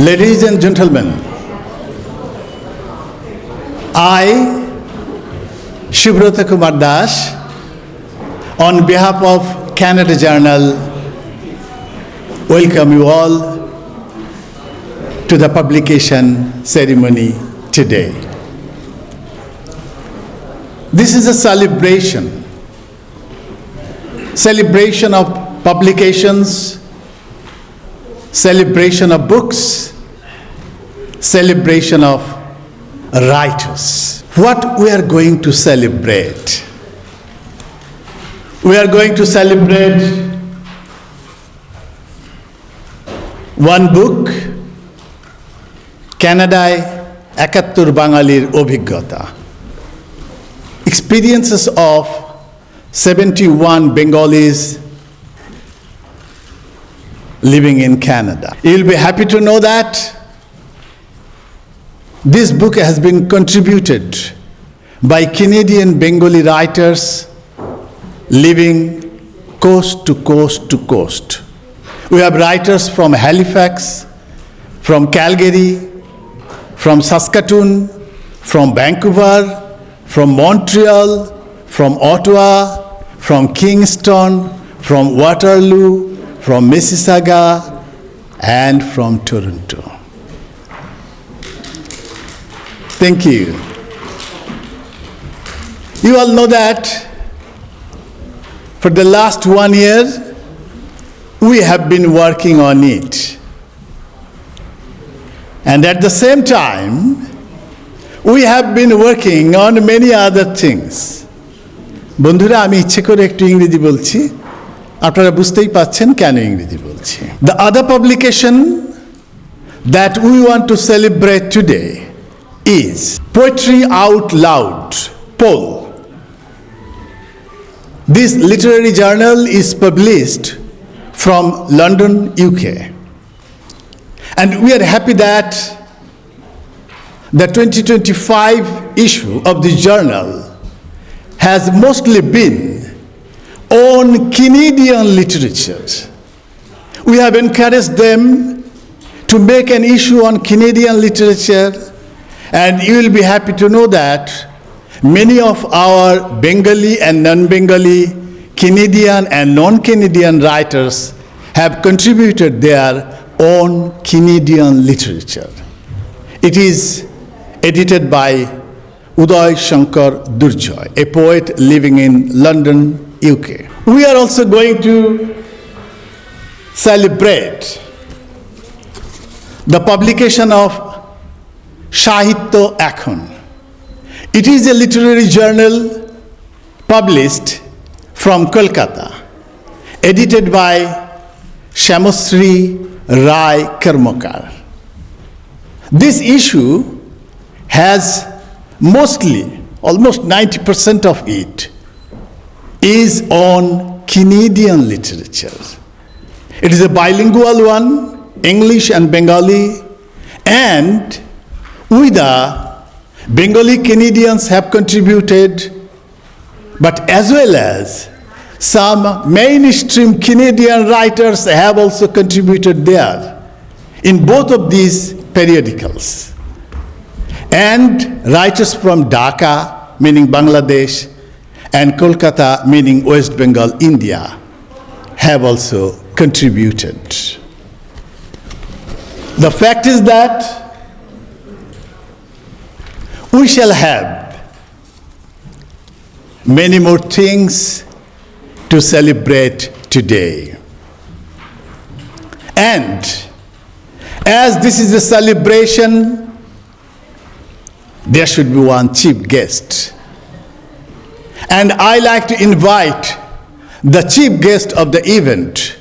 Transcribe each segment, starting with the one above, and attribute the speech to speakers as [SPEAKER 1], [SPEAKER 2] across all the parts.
[SPEAKER 1] Ladies and gentlemen, I, Subrata Kumar Das, on behalf of Canada Journal, welcome you all to the publication ceremony today. This is a celebration of publications, celebration of books, celebration of writers. What we are going to celebrate? We are going to celebrate one book, Canadai Ekattor Bangalir Oviggota, experiences of 71 Bengalis living in Canada. You'll be happy to know that this book has been contributed by Canadian Bengali writers living coast to coast to coast. We have writers from Halifax, from Calgary, from Saskatoon, from Vancouver, from Montreal, from Ottawa, from Kingston, from Waterloo, from Mississauga, and from Toronto. Thank you. You all know that for the last 1 year, we have been working on it. And at the same time, we have been working on many other things. বন্ধুরা আমি ইচ্ছে করে একটু ইংরেজি বলছি আপনারা বুঝতেই পাচ্ছেন কেন ইংরেজি বলছি The other publication that we want to celebrate today is Poetry Out Loud, Poll. This literary journal is published from London, UK. And we are happy that the 2025 issue of this journal has mostly been on Canadian literature. We have encouraged them to make an issue on Canadian literature, and you will be happy to know that many of our Bengali and non-Bengali, Canadian and non-Canadian writers have contributed their own Canadian literature. It is edited by Uday Shankar Durjoy, a poet living in London, UK. We are also going to celebrate the publication of Sahitya Ekhaan. It is a literary journal published from Kolkata, edited by Shamosri Rai Karmakar. This issue has mostly, almost 90% of it, is on Canadian literature. It is a bilingual one, English and Bengali, and we the Bengali Canadians have contributed, but as well as some mainstream Canadian writers have also contributed there in both of these periodicals. And writers from Dhaka, meaning Bangladesh, and Kolkata, meaning West Bengal, India, have also contributed. The fact is that we shall have many more things to celebrate today. And as this is a celebration, there should be one chief guest. And I like to invite the chief guest of the event,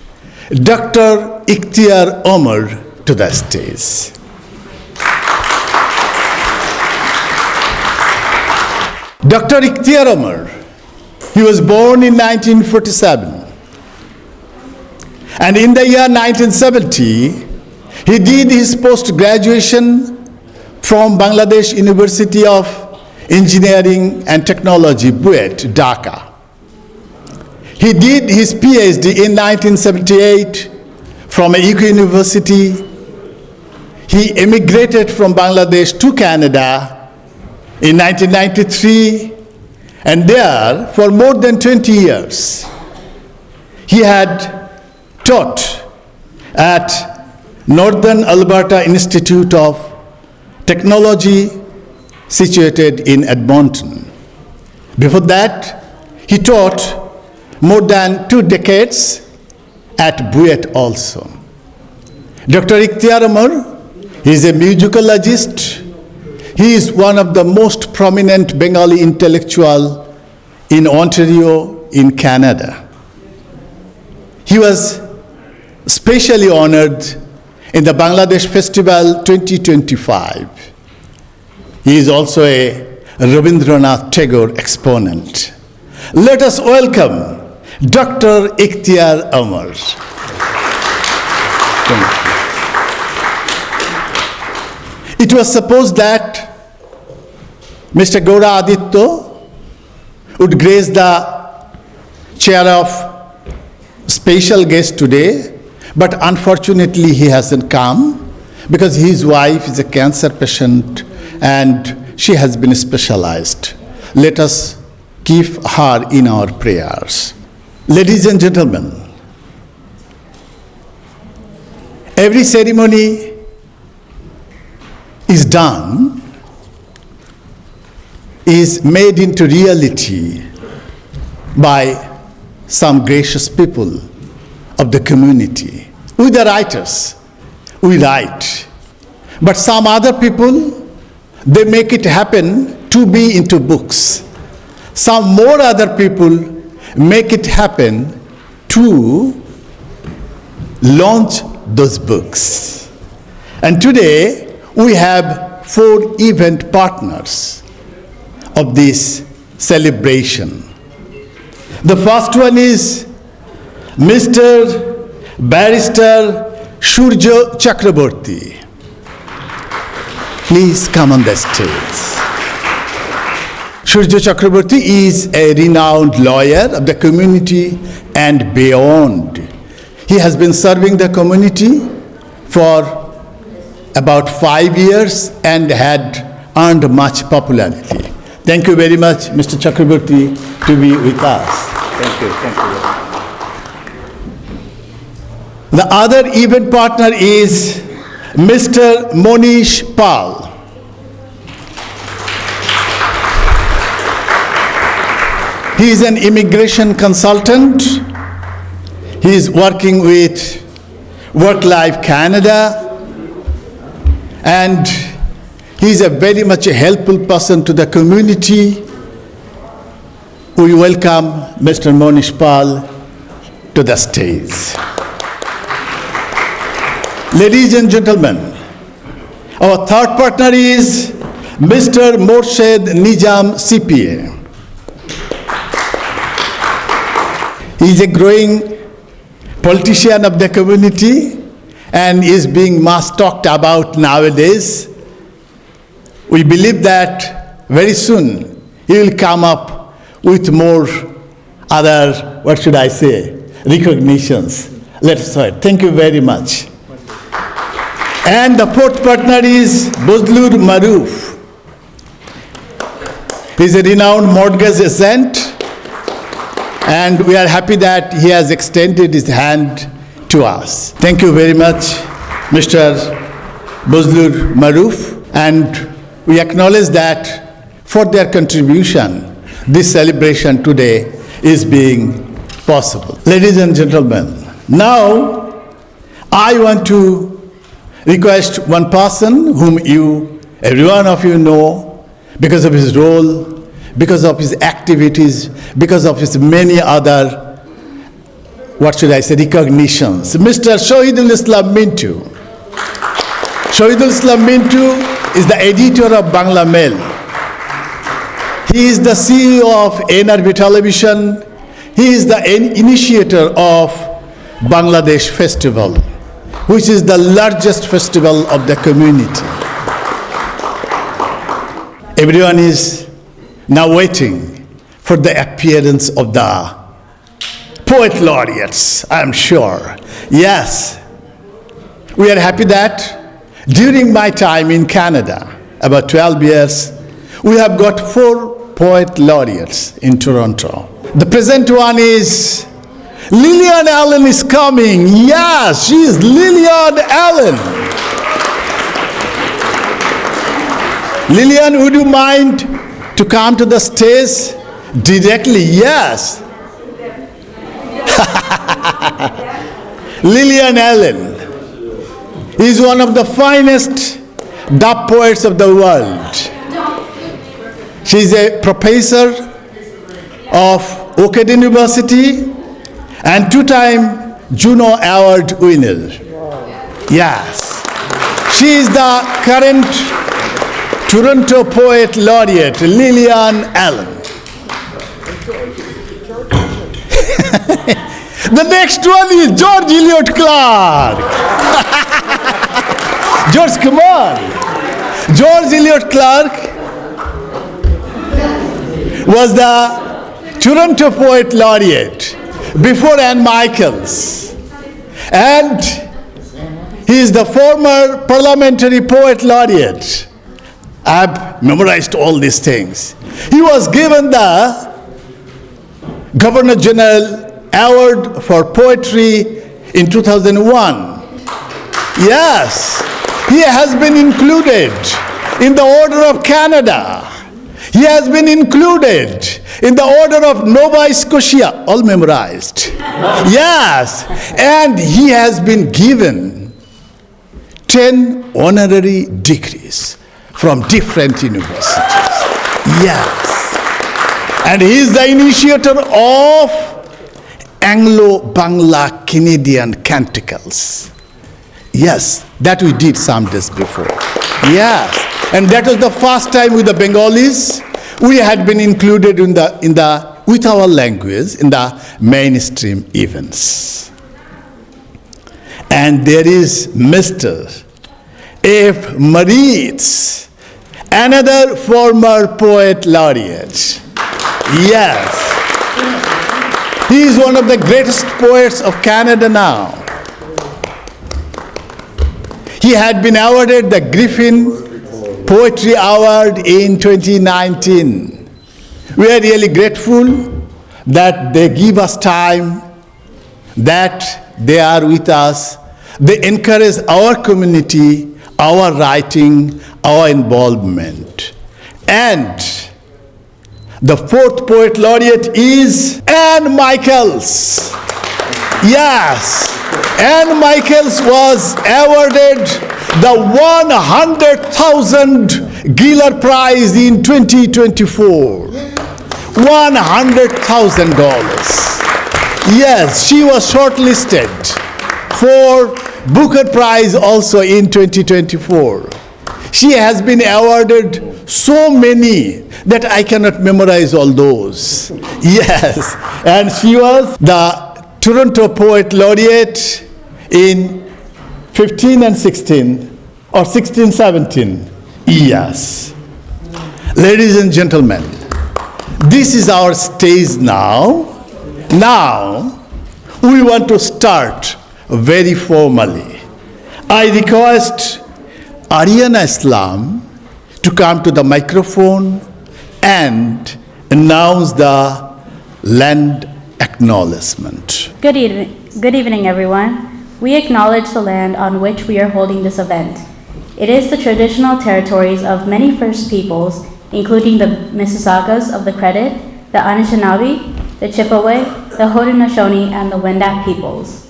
[SPEAKER 1] Dr. Ikhtyar Omar, to the stage. Dr. Ikhtyar Omar, he was born in 1947. And in the year 1970, he did his post-graduation from Bangladesh University of Engineering and Technology, BUET, Dhaka. He did his PhD in 1978 from UK University. He emigrated from Bangladesh to Canada in 1993, and there for more than 20 years he had taught at Northern Alberta Institute of Technology situated in Edmonton. Before that, he taught more than 2 decades at BUET also. Dr. Ikhtyar Omar, he is a musicologist. He is one of the most prominent Bengali intellectual in Ontario, in Canada. He was specially honored in the Bangladesh Festival 2025. He is also a Rabindranath Tagore exponent. Let us welcome Dr. Ikhtyar Omar. It was supposed that Mr. Gaura Aditya would grace the chair of special guest today, but unfortunately he hasn't come because his wife is a cancer patient and she has been specialized. Let us keep her in our prayers. Ladies and gentlemen, every ceremony is done, is made into reality by some gracious people of the community. We the writers, we write, but some other people, they make it happen to be into books. Some more other people make it happen to launch those books. And today we have 4 event partners of this celebration. The first one is Mr. Barrister Shurjo Chakraborty. Please come on the stage. Shurjo Chakraborty is a renowned lawyer of the community and beyond. He has been serving the community for about 5 years and had earned much popularity. Thank you very much, Mr. Chakraborty, to be with us.
[SPEAKER 2] Thank you. Thank you.
[SPEAKER 1] The other event partner is Mr. Monish Pal. He is an immigration consultant. He is working with Work Life Canada, and he is a very much a helpful person to the community. We welcome Mr. Monish Pal to the stage. Ladies and gentlemen, our third partner is Mr. Morshed Nizam CPA. He is a growing politician of the community and is being much talked about nowadays. We believe that very soon he will come up with more other, recognitions. Let's try. Thank you very much. And the fourth partner is Bozlur Maruf. He is a renowned mortgage agent, and we are happy that he has extended his hand to us. Thank you very much, Mr. Bozlur Maruf, and we acknowledge that for their contribution, this celebration today is being possible. Ladies and gentlemen, now I want to request one person whom every one of you know because of his role, because of his activities, because of his many other, recognitions. Mr. Shahidul Islam Mintu. Shahidul Islam Mintu is the editor of BanglaMail. He is the CEO of NRB Television. He is the initiator of Bangladesh Festival, which is the largest festival of the community. Everyone is now waiting for the appearance of the poet laureates, I'm sure. Yes, we are happy that During my time in Canada, about 12 years, we have got 4 poet laureates in Toronto. The present one is Lillian Allen is coming. Yes, she is Lillian Allen. Lillian, would you mind to come to the stage directly? Yes. Lillian Allen is one of the finest dub poets of the world. She is a professor of Oakwood University and 2-time Juno Award winner. Yes. She is the current Toronto Poet Laureate, Lillian Allen. The next one is George Elliott Clarke. George, come on. George Elliott Clarke was the Toronto Poet Laureate before Anne Michaels. And he is the former Parliamentary Poet Laureate. I've memorized all these things. He was given the Governor General Award for Poetry in 2001. Yes, he has been included in the Order of Canada. He has been included in the Order of Nova Scotia, all memorized. Yes, and he has been given 10 honorary degrees from different universities. Yes, and he is the initiator of Anglo-Bangla Canadian canticles. Yes, that we did some days before. Yes, and that was the first time with the Bengalis we had been included with our language in the mainstream events. And there is Mr. F. Moritz, another former poet laureate. Yes. He is one of the greatest poets of Canada now. He had been awarded the Griffin Poetry Award in 2019. We are really grateful that they give us time, that they are with us. They encourage our community, our writing, our involvement. And the 4th poet laureate is Anne Michaels. Yes, Anne Michaels was awarded the 100,000 Giller Prize in 2024. $100,000. Yes, she was shortlisted for Booker Prize also in 2024. She has been awarded so many that I cannot memorize all those. Yes, and she was the Toronto Poet Laureate in 15 and 16, or 16, 17. Yes. Ladies and gentlemen, this is our stage now. Now, we want to start very formally. I request Ariana Islam to come to the microphone and announce the land acknowledgement.
[SPEAKER 2] Good evening, everyone. We acknowledge the land on which we are holding this event. It is the traditional territories of many First Peoples, including the Mississaugas of the Credit, the Anishinaabe, the Chippewa, the Haudenosaunee, and the Wendat peoples.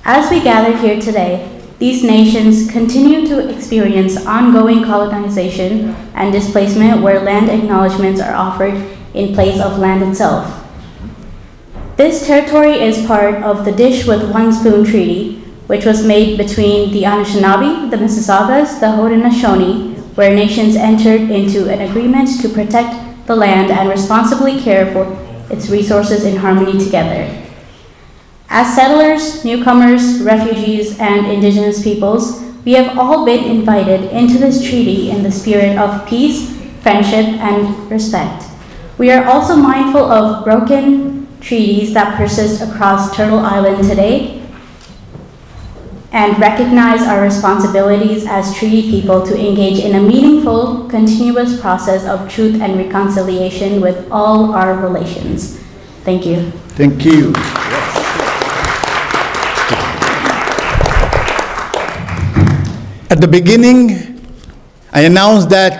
[SPEAKER 2] As we gather here today, these nations continue to experience ongoing colonization and displacement where land acknowledgements are offered in place of land itself. This territory is part of the Dish with One Spoon Treaty, which was made between the Anishinaabe, the Mississaugas, the Haudenosaunee, where nations entered into an agreement to protect the land and responsibly care for its resources in harmony together. As settlers, newcomers, refugees, and indigenous peoples, we have all been invited into this treaty in the spirit of peace, friendship, and respect. We are also mindful of broken treaties that persist across Turtle Island today. and recognize our responsibilities as treaty people to engage in a meaningful, continuous process of truth and reconciliation with all our relations. Thank you.
[SPEAKER 1] Thank you. At the beginning, I announced that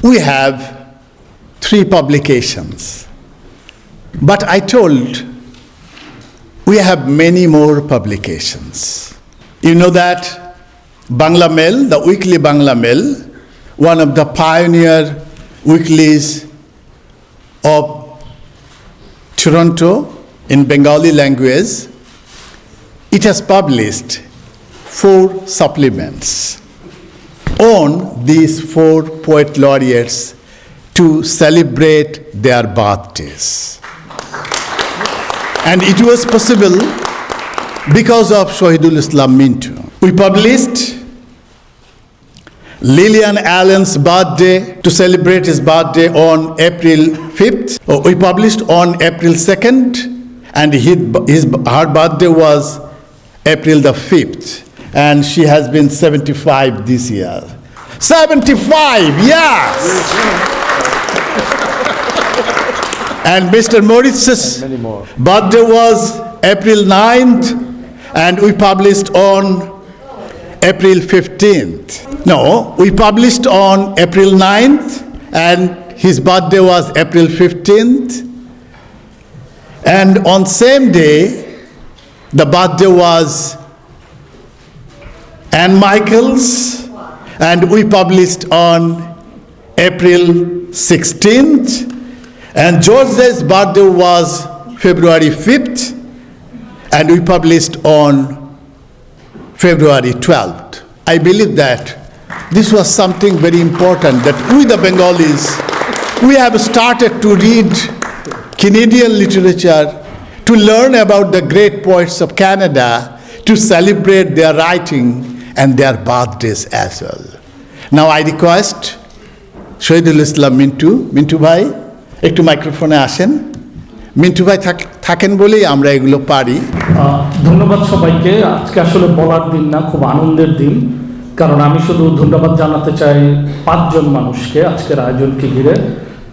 [SPEAKER 1] we have 3 publications. But I told we have many more publications. You know that BanglaMail, the weekly BanglaMail, one of the pioneer weeklies of Toronto in Bengali language, it has published 4 supplements on these 4 poet laureates to celebrate their birthdays. And it was possible because of Shahidul Islam Mintu. We published Lillian Allen's birthday to celebrate his birthday on April 5th. We published on April 2nd, and her birthday was April the 5th. And she has been 75 this year. 75, yes! And Mr. Moritz's birthday was April 9th, and we published on April 15th. No, we published on April 9th, and his birthday was April 15th. And on same day, the birthday was Anne Michael's, and we published on April 16th. And George's birthday was February 5th, and we published on February 12th. I believe that this was something very important, that we the Bengalis, we have started to read Canadian literature, to learn about the great poets of Canada, to celebrate their writing and their birthdays as well. Now I request Shahidul Islam Mintu, Mintu bhai, একটু মাইক্রোফোনে আসেন। মিন্টু ভাই থাকেন বলেই আমরা এগুলো পারি।
[SPEAKER 3] ধন্যবাদ সবাইকে। আজকে আসলে বলার দিন না, খুব আনন্দের দিন, কারণ আমি শুধু ধন্যবাদ জানাতে চাই 5 জন মানুষকে আজকের আয়োজনকে ঘিরে।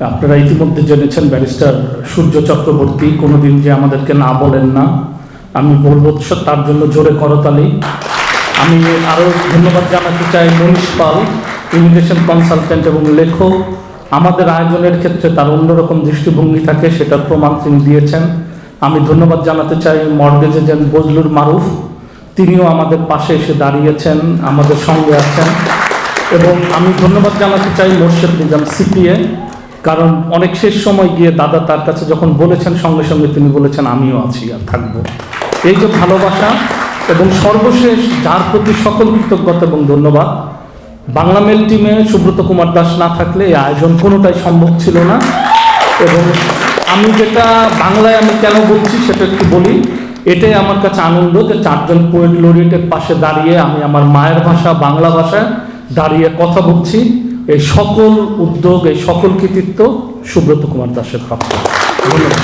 [SPEAKER 3] আপনারা ইতিমধ্যে জেনেছেন ব্যারিস্টার সূর্য চক্রবর্তী কোনোদিন যে আমাদেরকে না বলেন না, আমি বলবো তার জন্য জোরে করতালি। আমি আরও ধন্যবাদ জানাতে চাই মনীষ পাল, ইমিগ্রেশন কনসালটেন্ট এবং লেখক। আমাদের আয়োজনের ক্ষেত্রে তার অন্যরকম দৃষ্টিভঙ্গি থাকে, সেটার প্রমাণ তিনি দিয়েছেন। আমি ধন্যবাদ জানাতে চাই মর্গেজ এজেন্ট বজলুর মারুফ, তিনিও আমাদের পাশে এসে দাঁড়িয়েছেন, আমাদের সঙ্গে আছেন। এবং আমি ধন্যবাদ জানাতে চাই মোর্শেদ নিজাম সিপিএ, কারণ অনেক শেষ সময় গিয়ে দাদা তার কাছে যখন বলেছেন, সঙ্গে সঙ্গে তিনি বলেছেন আমিও আছি আর থাকবো। এই যে ভালোবাসা, এবং সর্বশেষ যার প্রতি সকল কৃতজ্ঞতা এবং ধন্যবাদ, বাংলামেল টিমে সুব্রত কুমার দাস না থাকলে এই আয়োজন কোনোটাই সম্ভব ছিল না। এবং আমি যেটা বাংলায় আমি কেন বলছি সেটা একটু বলি। এটাই আমার কাছে আনন্দ যে 4 জন পোয়েট লরিয়েটের পাশে দাঁড়িয়ে আমি আমার মায়ের ভাষা বাংলা ভাষায় দাঁড়িয়ে কথা বলছি। এই সকল উদ্যোগ, এই সকল কৃতিত্ব সুব্রত কুমার দাসের প্রাপ্য। ধন্যবাদ।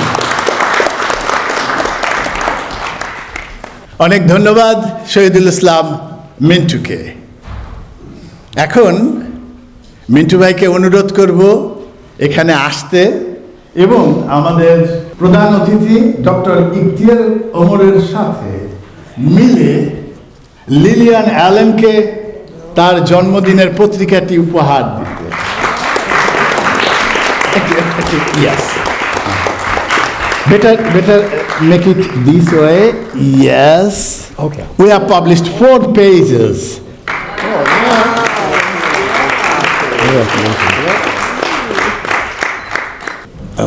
[SPEAKER 1] অনেক ধন্যবাদ শহীদুল ইসলাম মিন্টুকে। এখন মিন্টু ভাইকে অনুরোধ করব এখানে আসতে, এবং আমাদের প্রধান অতিথি ডক্টর ইখতিয়ার ওমরের সাথে মিলে লিলিয়ান অ্যালেনকে তার জন্মদিনের পত্রিকাটি উপহার দিতে। Yes. Better make it this way. Yes. Okay. We have published 4 pages.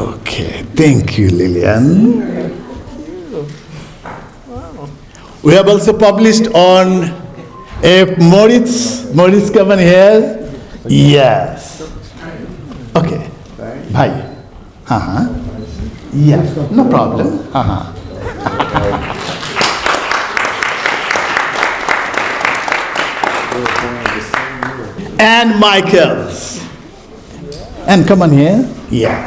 [SPEAKER 1] Okay, thank you, Lillian. We have also published on Moritz. Moritz, come on here. Yes. Okay. Bhai. Yes, no problem. And Michael's. And come on here. Yeah.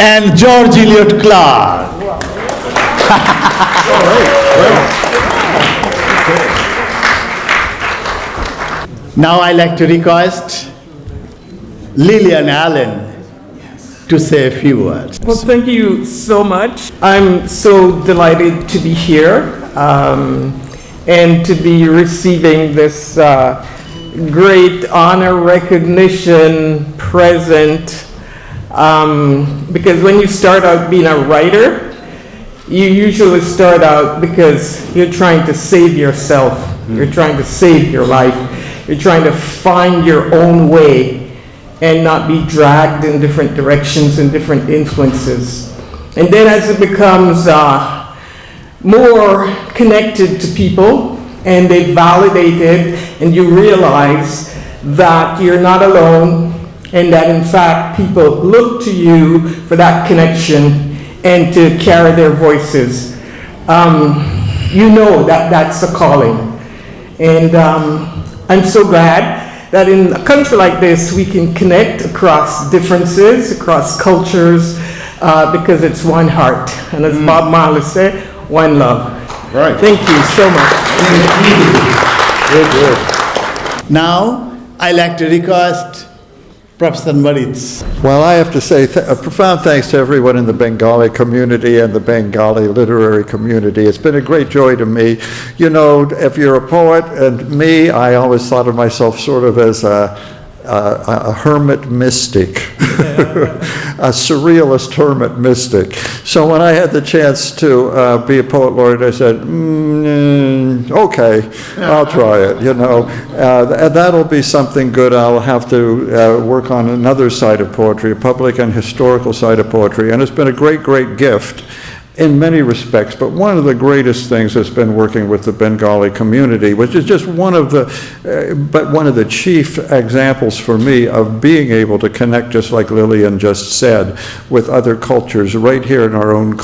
[SPEAKER 1] and George Elliott Clarke. Now I'd like to request Lillian Allen to say a few words.
[SPEAKER 4] Well, thank you so much. I'm so delighted to be here and to be receiving this great honor, recognition, present. Because when you start out being a writer, you usually start out because you're trying to save yourself. You're trying to save your life. You're trying to find your own way and not be dragged in different directions and different influences. And then as it becomes more connected to people and they validate it and you realize that you're not alone and that in fact people look to you for that connection and to carry their voices, you know that that's a calling. And I'm so glad that in a country like this, we can connect across differences, across cultures, because it's one heart. And as Bob Marley said, one love.
[SPEAKER 1] Right.
[SPEAKER 4] Thank you so much.
[SPEAKER 1] Good. Now, I'd like to request Professor Moritz.
[SPEAKER 5] Well, I have to say a profound thanks to everyone in the Bengali community and the Bengali literary community. It's been a great joy to me. You know, if you're a poet, and me, I always thought of myself sort of as a hermit mystic, a surrealist hermit mystic. So when I had the chance to be a poet laureate, I said, okay, I'll try it, you know. And that'll be something good. I'll have to work on another side of poetry, a public and historical side of poetry. And it's been a great, great gift in many respects, but one of the greatest things has been working with the Bengali community, which is just one of the chief examples for me of being able to connect, just like Lillian just said, with other cultures right here in our own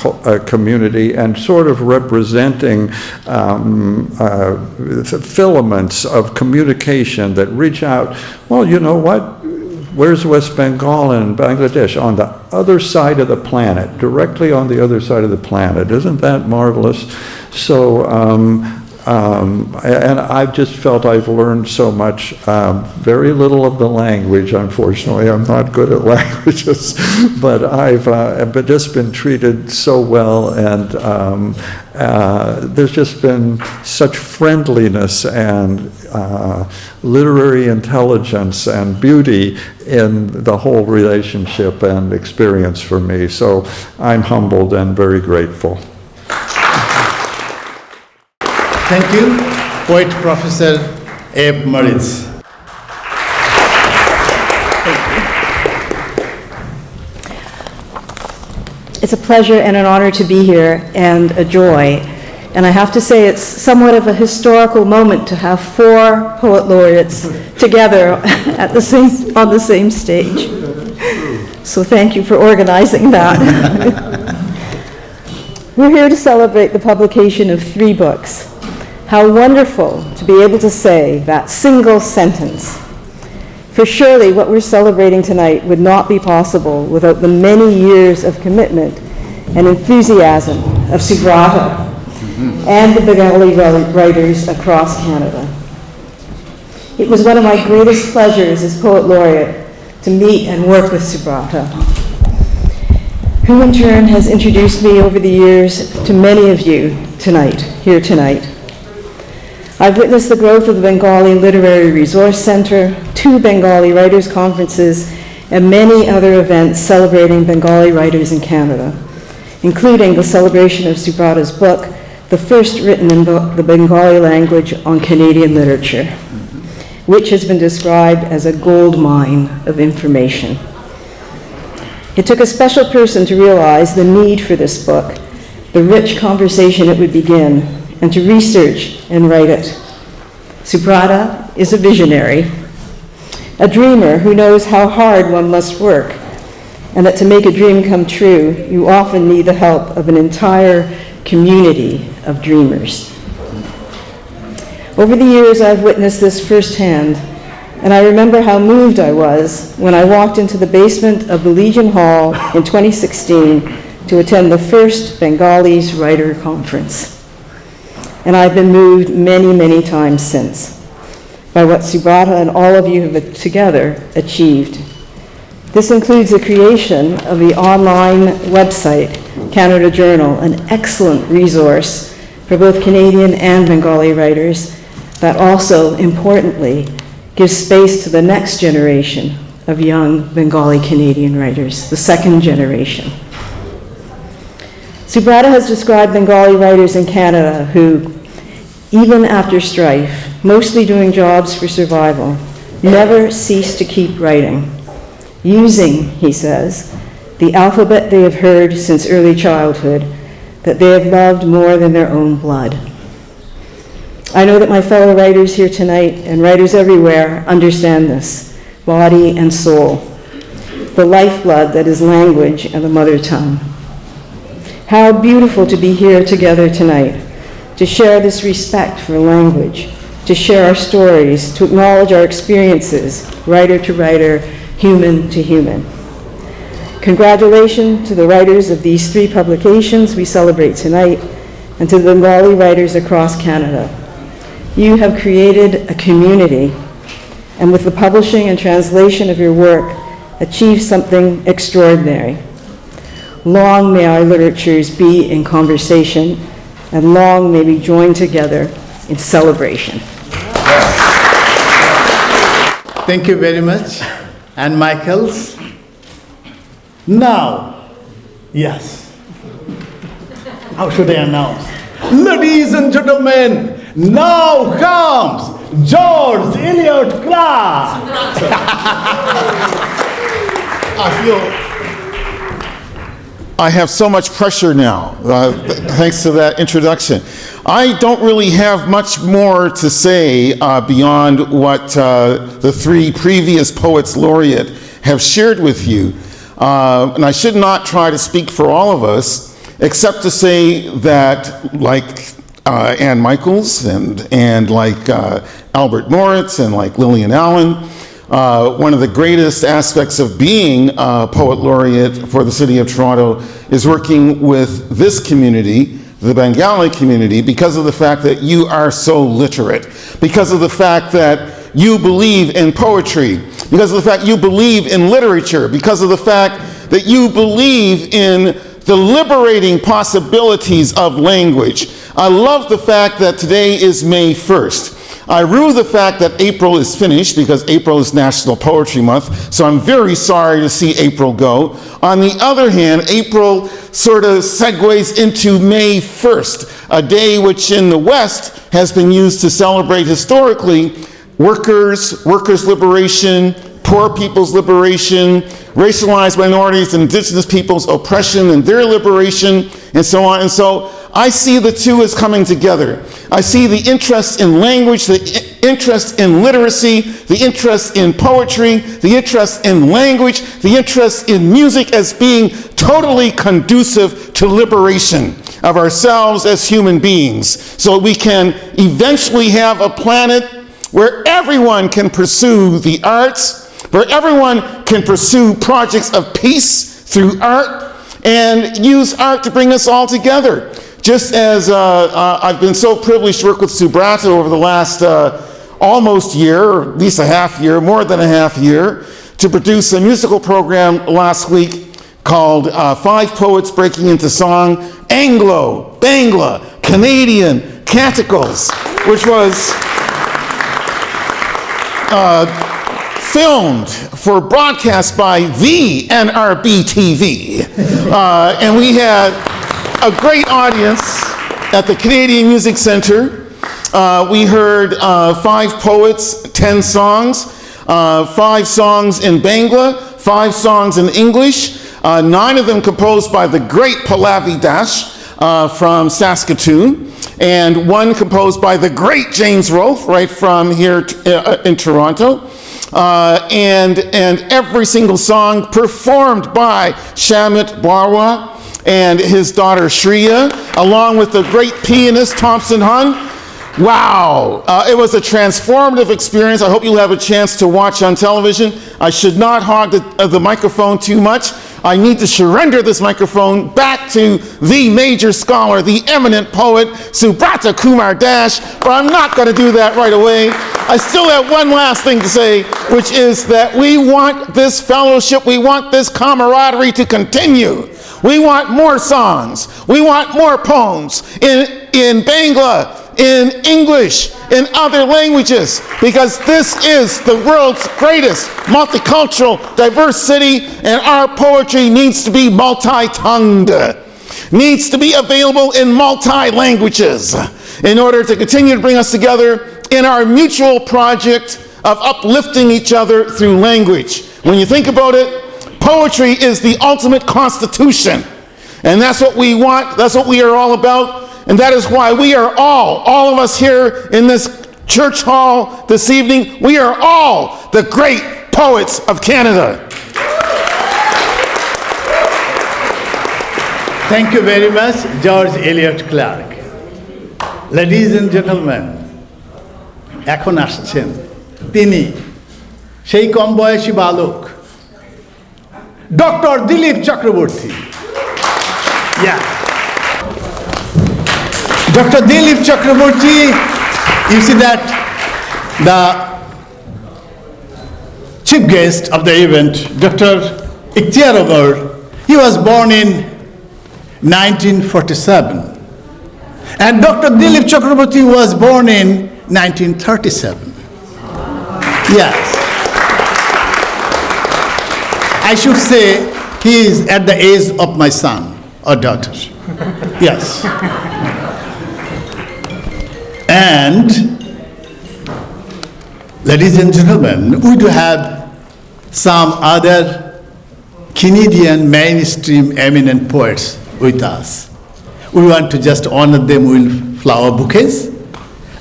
[SPEAKER 5] community and sort of representing filaments of communication that reach out. Well, you know what? Where's West Bengal and Bangladesh? On the other side of the planet, directly on the other side of the planet. Isn't that marvelous? So, and I've just felt I've learned so much. Very little of the language, unfortunately. I'm not good at languages, but I've just been treated so well, and there's just been such friendliness and literary intelligence and beauty in the whole relationship and experience for me. So I'm humbled and very grateful.
[SPEAKER 1] Thank you, Poet Professor Abe Moritz.
[SPEAKER 6] It's a pleasure and an honor to be here, and a joy. And I have to say it's somewhat of a historical moment to have 4 poet laureates together on the same stage. So thank you for organizing that. We're here to celebrate the publication of 3 books. How wonderful to be able to say that single sentence. For surely what we're celebrating tonight would not be possible without the many years of commitment and enthusiasm of Subrata and the Bengali writers across Canada. It was one of my greatest pleasures as Poet Laureate to meet and work with Subrata, who in turn has introduced me over the years to many of you here tonight. I've witnessed the growth of the Bengali Literary Resource Center, 2 Bengali Writers' Conferences, and many other events celebrating Bengali writers in Canada, including the celebration of Subrata's book, the first written in the Bengali language on Canadian literature, which has been described as a gold mine of information. It took a special person to realize the need for this book, the rich conversation it would begin, and to research and write it. Subrata is a visionary, a dreamer who knows how hard one must work, and that to make a dream come true, you often need the help of an entire community of dreamers. Over the years, I've witnessed this firsthand And I remember how moved I was when I walked into the basement of the Legion Hall in 2016 to attend the first Bengalis Writer Conference. And I've been moved many, many times since by what Subrata and all of you have together achieved. This includes the creation of the online website, Canada Journal, an excellent resource for both Canadian and Bengali writers that also, importantly, gives space to the next generation of young Bengali Canadian writers, the second generation. Subrata has described Bengali writers in Canada who, even after strife, mostly doing jobs for survival, never cease to keep writing, using, he says, the alphabet they have heard since early childhood, that they have loved more than their own blood. I know that my fellow writers here tonight and writers everywhere understand this, body and soul, the lifeblood that is language and the mother tongue. How beautiful to be here together tonight, to share this respect for language, to share our stories, to acknowledge our experiences, writer to writer, human to human. Congratulations to the writers of these 3 publications we celebrate tonight, and to the Bengali writers across Canada. You have created a community, and with the publishing and translation of your work, achieved something extraordinary. Long may our literatures be in conversation, and long may we join together in celebration.
[SPEAKER 1] Thank you very much. And Michaels. Now, yes. How should I announce? Ladies and gentlemen, now comes George Elliott Clarke.
[SPEAKER 7] I have so much pressure now, thanks to that introduction. I don't really have much more to say beyond what the 3 previous poets laureate have shared with you. And I should not try to speak for all of us, except to say that, like Anne Michaels and like Albert Moritz and like Lillian Allen, one of the greatest aspects of being a poet laureate for the city of Toronto is working with this community, the Bengali community, because of the fact that you are so literate, because of the fact that you believe in poetry, because of the fact you believe in literature, because of the fact that you believe in the liberating possibilities of language. I love the fact that today is May 1st. I rue the fact that April is finished because April is National Poetry Month, so I'm very sorry to see April go. On the other hand, April sort of segues into May 1st, a day which in the West has been used to celebrate historically workers' liberation, poor people's liberation, racialized minorities and indigenous peoples' oppression and their liberation, and so on. And so I see the two as coming together. I see the interest in language, the interest in literacy, the interest in poetry, the interest in language, the interest in music as being totally conducive to liberation of ourselves as human beings, so we can eventually have a planet where everyone can pursue the arts, where everyone can pursue projects of peace through art, and use art to bring us all together. Just as I've been so privileged to work with Subrata over the last almost year, or at least a half year, more than a half year, to produce a musical program last week called 5 Poets Breaking into Song, Anglo, Bangla, Canadian Canticles, which was filmed for broadcast by the NRB TV. And we had a great audience at the Canadian Music Centre. We heard 5 poets, 10 songs, 5 songs in Bangla, 5 songs in English, 9 of them composed by the great Pallavi Das from Saskatoon, and 1 composed by the great James Rolfe, right from here in Toronto. And every single song performed by Shamit Barwa and his daughter Shreya, along with the great pianist Thompson Hun. Wow, it was a transformative experience. I hope you'll have a chance to watch on television. I should not hog the microphone too much. I need to surrender this microphone back to the major scholar, the eminent poet, Subrata Kumar Dash, but I'm not going to do that right away. I still have one last thing to say, which is that we want this fellowship, we want this camaraderie to continue. We want more songs. We want more poems in Bangla, in English, in other languages, because this is the world's greatest multicultural, diverse city, and our poetry needs to be multi-tongued, needs to be available in multi-languages in order to continue to bring us together in our mutual project of uplifting each other through language. When you think about it, poetry is the ultimate constitution, and that's what we want, that's what we are all about. And that is why we are all of us here in this church hall this evening, we are all the great poets of Canada.
[SPEAKER 1] Thank you very much, George Elliott Clarke. Ladies and gentlemen, এখন আসছেন তিনি সেই কম বয়সী বালক doctor Dilip Chakraborty. Dr. Dilip Chakraborty, you see that the chief guest of the event, Dr. Ikhtyar Omar, he was born in 1947. And Dr. Dilip Chakraborty was born in 1937. Yes. I should say he is at the age of my son or daughter. Yes. And, ladies and gentlemen, we do have some other Canadian mainstream eminent poets with us. We want to just honor them with flower bouquets,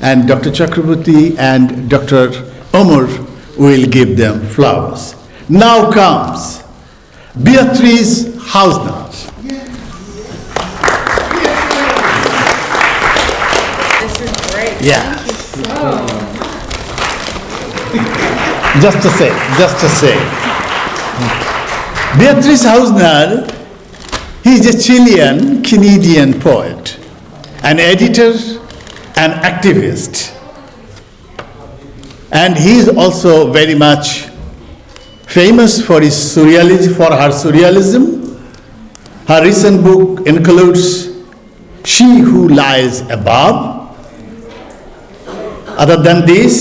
[SPEAKER 1] and Dr. Chakraborty and Dr. Omar will give them flowers. Now comes Beatrice Hausner. Yeah. Just to say. Beatrice Hausner, he is a Chilean Canadian poet, an editor, an activist. And he is also very much famous for his surrealism, for her surrealism. Her recent book includes She Who Lies Above. Other than this,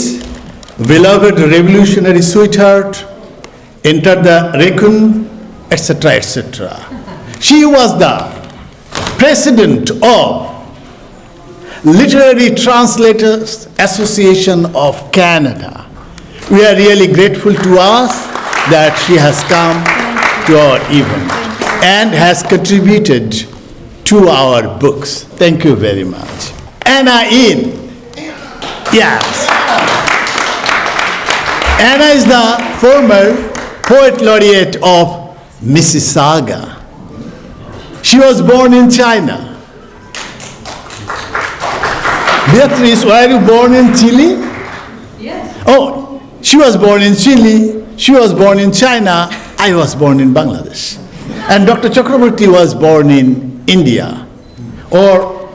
[SPEAKER 1] Beloved Revolutionary Sweetheart, Enter the Raccoon, etc., etc. She was the president of Literary Translators Association of Canada. We are really grateful to us that she has come to our event and has contributed to our books. Thank you very much. Anna In. Yes. Anna is the former poet laureate of Mississauga. She was born in China. Beatrice, were you born in Chile?
[SPEAKER 8] Yes.
[SPEAKER 1] Oh, she was born in Chile, she was born in China, I was born in Bangladesh. And Dr. Chakraborty was born in India, or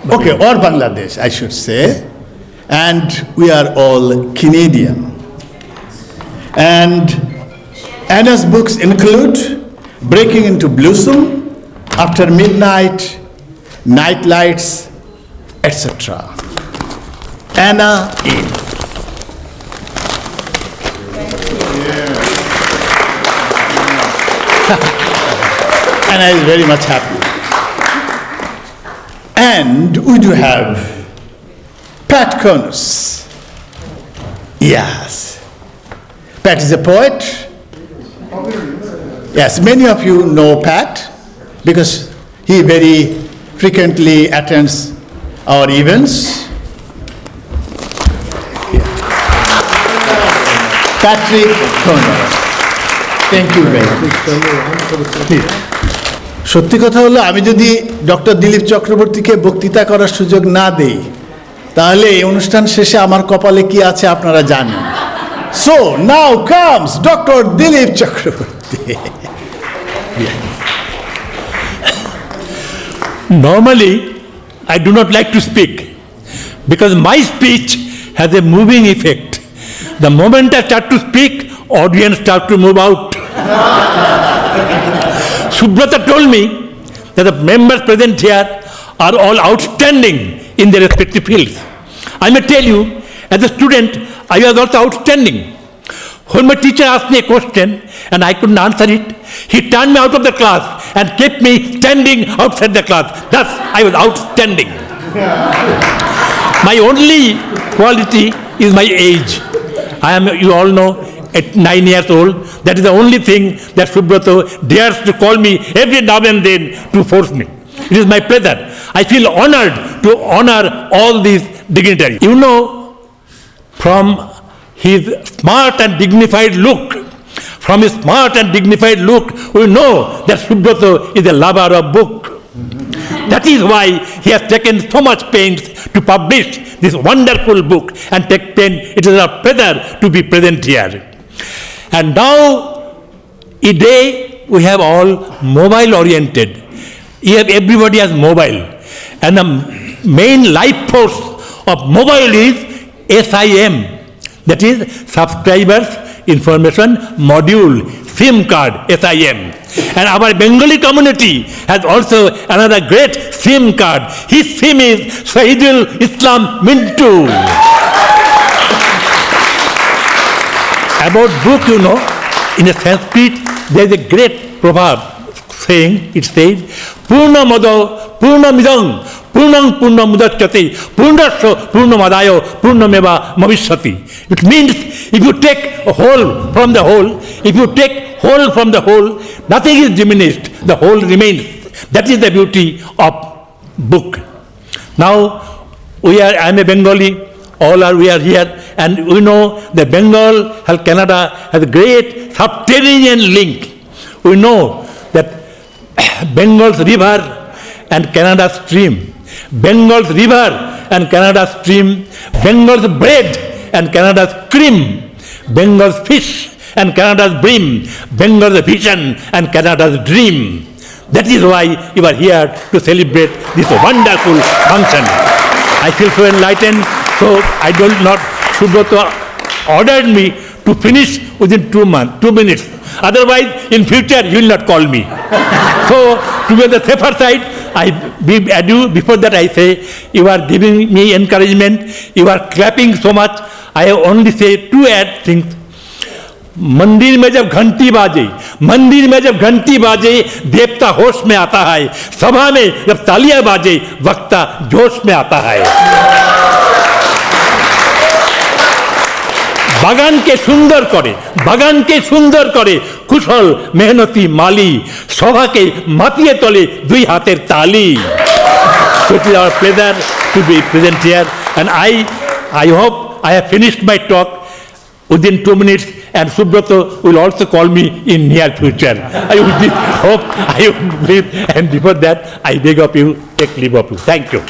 [SPEAKER 1] Bangladesh, I should say. And we are all Canadian. And Anna's books include Breaking into Blossom, After Midnight, Night Lights, etc. Anna In. Anna is very much happy. And we do have Pat Conus. Yes. Pat is a poet. Yes, many of you know Pat because he very frequently attends our events. Patrick Conus. Thank you very much. সত্যি কথা হলো আমি যদি doctor Dilip চক্রবর্তীকে বক্তৃতা করার সুযোগ না দেই তাহলে এই অনুষ্ঠান শেষে আমার কপালে কি আছে আপনারা জানেন। So now comes Dr. Dilip Chakraborty.
[SPEAKER 8] Normally, I do not like to speak because my speech has a moving effect. The moment I start to speak, audience start to move out. Subrata told me that the members present here are all outstanding in their respective fields. I may tell you, as a student, I was also outstanding. When my teacher asked me a question and I couldn't answer it, he turned me out of the class and kept me standing outside the class. Thus, I was outstanding. My only quality is my age. I am, you all know, at 9 years old. That is the only thing that Subrata dares to call me every now and then to force me. It is my pleasure. I feel honored to honor all these dignitaries. You know, from his smart and dignified look, we know that Subrata is a lover of book. That is why he has taken so much pains to publish this wonderful book and take pain. It is a pleasure to be present here. And now, today we have all mobile oriented. Everybody has mobile. And the main life force of mobile is SIM. That is Subscribers Information Module, SIM card, SIM. And our Bengali community has also another great SIM card. His SIM is Shahidul Islam Mintu. About book, you know, in a Sanskrit, there is a great proverb saying, it says, Purnamado, Purnamidang, Purnam Purnamudachyate, Purnasya Purnamadayo, Purnameva Mavishyati. It means if you take a whole from the whole, nothing is diminished, the whole remains. That is the beauty of book. Now, I am a Bengali, we are here, and we know that Bengal and Canada has a great subterranean link. We know that Bengal's river and Canada's stream, Bengal's river and Canada's stream, Bengal's bread and Canada's cream, Bengal's fish and Canada's bream, Bengal's vision and Canada's dream. That is why you are here to celebrate this wonderful function. I feel so enlightened, so I don't not, Subrata ordered me to finish within 2 minutes. Otherwise, in future, you will not call me. So, to be on the safer side, I bid adieu. Before that, I say, you are giving me encouragement, you are clapping so much. I only say 2 things. मंदिर में जब घंटी बाजे देवता होश में आता है, सभा में जब तालियां बाजे वक्ता जोश में आता है। বাগানকে সুন্দর করে কুশল মেহনতি মালি, সভাকে মাতিয়ে তোলে 2 হাতের তালি। It is our pleasure to be present here, and I hope I have finished my talk within 2 minutes, and Subrata will also call me in near future. I would hope, I would believe, and before that, I beg of you, take leave of you. Thank you.